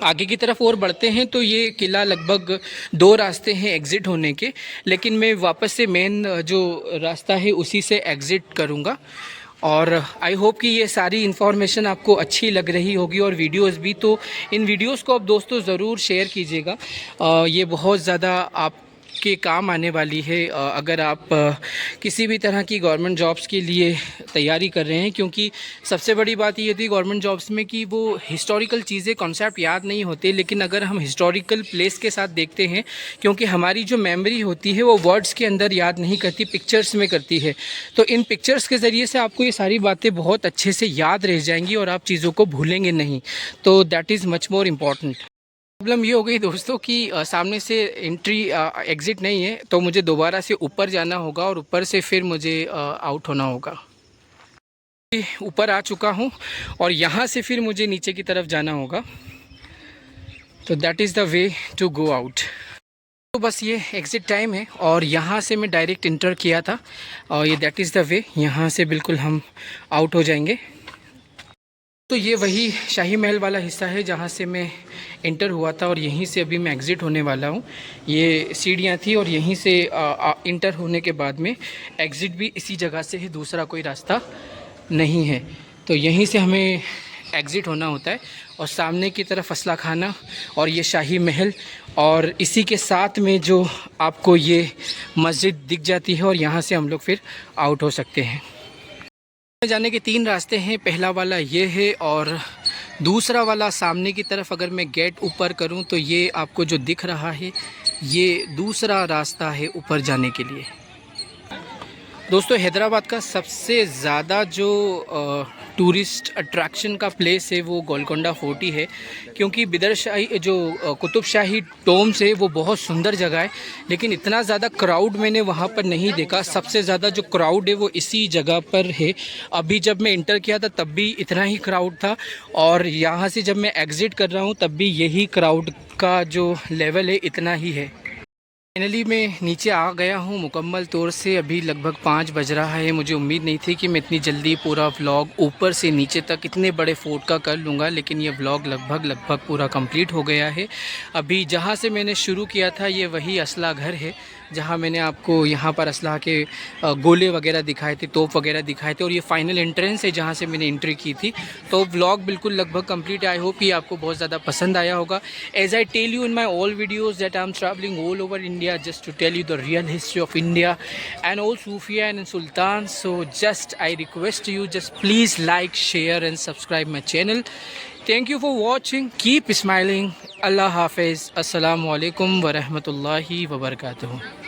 आगे की तरफ और बढ़ते हैं तो ये किला लगभग 2 रास्ते हैं एग्ज़िट होने के, लेकिन मैं वापस से मेन जो रास्ता है उसी से एग्ज़िट करूँगा। और आई होप कि ये सारी इन्फॉर्मेशन आपको अच्छी लग रही होगी और वीडियोस भी। तो इन वीडियोस को आप दोस्तों ज़रूर शेयर कीजिएगा, ये बहुत ज़्यादा आप के काम आने वाली है अगर आप किसी भी तरह की गवर्नमेंट जॉब्स के लिए तैयारी कर रहे हैं। क्योंकि सबसे बड़ी बात ये होती है गवर्नमेंट जॉब्स में कि वो हिस्टोरिकल चीज़ें, कॉन्सेप्ट याद नहीं होते, लेकिन अगर हम हिस्टोरिकल प्लेस के साथ देखते हैं, क्योंकि हमारी जो मेमोरी होती है वो वर्ड्स के अंदर याद नहीं करती, पिक्चर्स में करती है। तो इन पिक्चर्स के ज़रिए से आपको ये सारी बातें बहुत अच्छे से याद रह जाएंगी और आप चीज़ों को भूलेंगे नहीं। तो that is much more important. Problem ये हो गई दोस्तों कि सामने से एंट्री एग्ज़िट नहीं है, तो मुझे दोबारा से ऊपर जाना होगा और ऊपर से फिर मुझे आउट होना होगा। ऊपर आ चुका हूँ और यहाँ से फिर मुझे नीचे की तरफ जाना होगा। तो that is the way to go out. तो बस ये एग्ज़िट टाइम है और यहाँ से मैं डायरेक्ट इंटर किया था और ये दैट इज़ द वे, यहाँ से बिल्कुल हम आउट हो जाएंगे। तो ये वही शाही महल वाला हिस्सा है जहाँ से मैं इंटर हुआ था और यहीं से अभी मैं एग्ज़िट होने वाला हूँ। ये सीढ़ियाँ थी और यहीं से इंटर होने के बाद में एग्ज़िट भी इसी जगह से है, दूसरा कोई रास्ता नहीं है। तो यहीं से हमें एग्ज़िट होना होता है और सामने की तरफ असला खाना और ये शाही महल और इसी के साथ में जो आपको ये मस्जिद दिख जाती है और यहाँ से हम लोग फिर आउट हो सकते हैं। जाने के 3 रास्ते हैं, पहला वाला ये है और दूसरा वाला सामने की तरफ अगर मैं गेट ऊपर करूं तो ये आपको जो दिख रहा है ये दूसरा रास्ता है ऊपर जाने के लिए। दोस्तों हैदराबाद का सबसे ज़्यादा जो टूरिस्ट अट्रैक्शन का प्लेस है वो गोलकोंडा फोर्ट ही है, क्योंकि बिदरशाही जो कुतुब शाही टोम्स है वो बहुत सुंदर जगह है, लेकिन इतना ज़्यादा क्राउड मैंने वहाँ पर नहीं देखा। सबसे ज़्यादा जो क्राउड है वो इसी जगह पर है। अभी जब मैं इंटर किया था तब भी इतना ही क्राउड था और यहाँ से जब मैं एग्ज़िट कर रहा हूँ तब भी यही क्राउड का जो लेवल है इतना ही है। फाइनली मैं नीचे आ गया हूँ मुकम्मल तौर से। अभी लगभग 5 बज रहा है। मुझे उम्मीद नहीं थी कि मैं इतनी जल्दी पूरा व्लॉग ऊपर से नीचे तक इतने बड़े फोर्ट का कर लूँगा, लेकिन ये व्लॉग लगभग पूरा कंप्लीट हो गया है। अभी जहाँ से मैंने शुरू किया था ये वही असला घर है जहाँ मैंने आपको यहाँ पर असला के गोले वगैरह दिखाए थे, तोप वगैरह दिखाए थे और ये फाइनल एंट्रेंस है जहाँ से मैंने एंट्री की थी। तो व्लॉग बिल्कुल लगभग कंप्लीट। आई होप ये आपको बहुत ज़्यादा पसंद आया होगा। As I tell you in my all videos that I am travelling all over India just to tell you the real history of India and all Sufia and Sultans. So just I request you, just please like, share and subscribe my channel. Thank you for watching. Keep smiling. Allah Hafiz. Assalamu alaikum wa rahmatullahi wa barakatuh.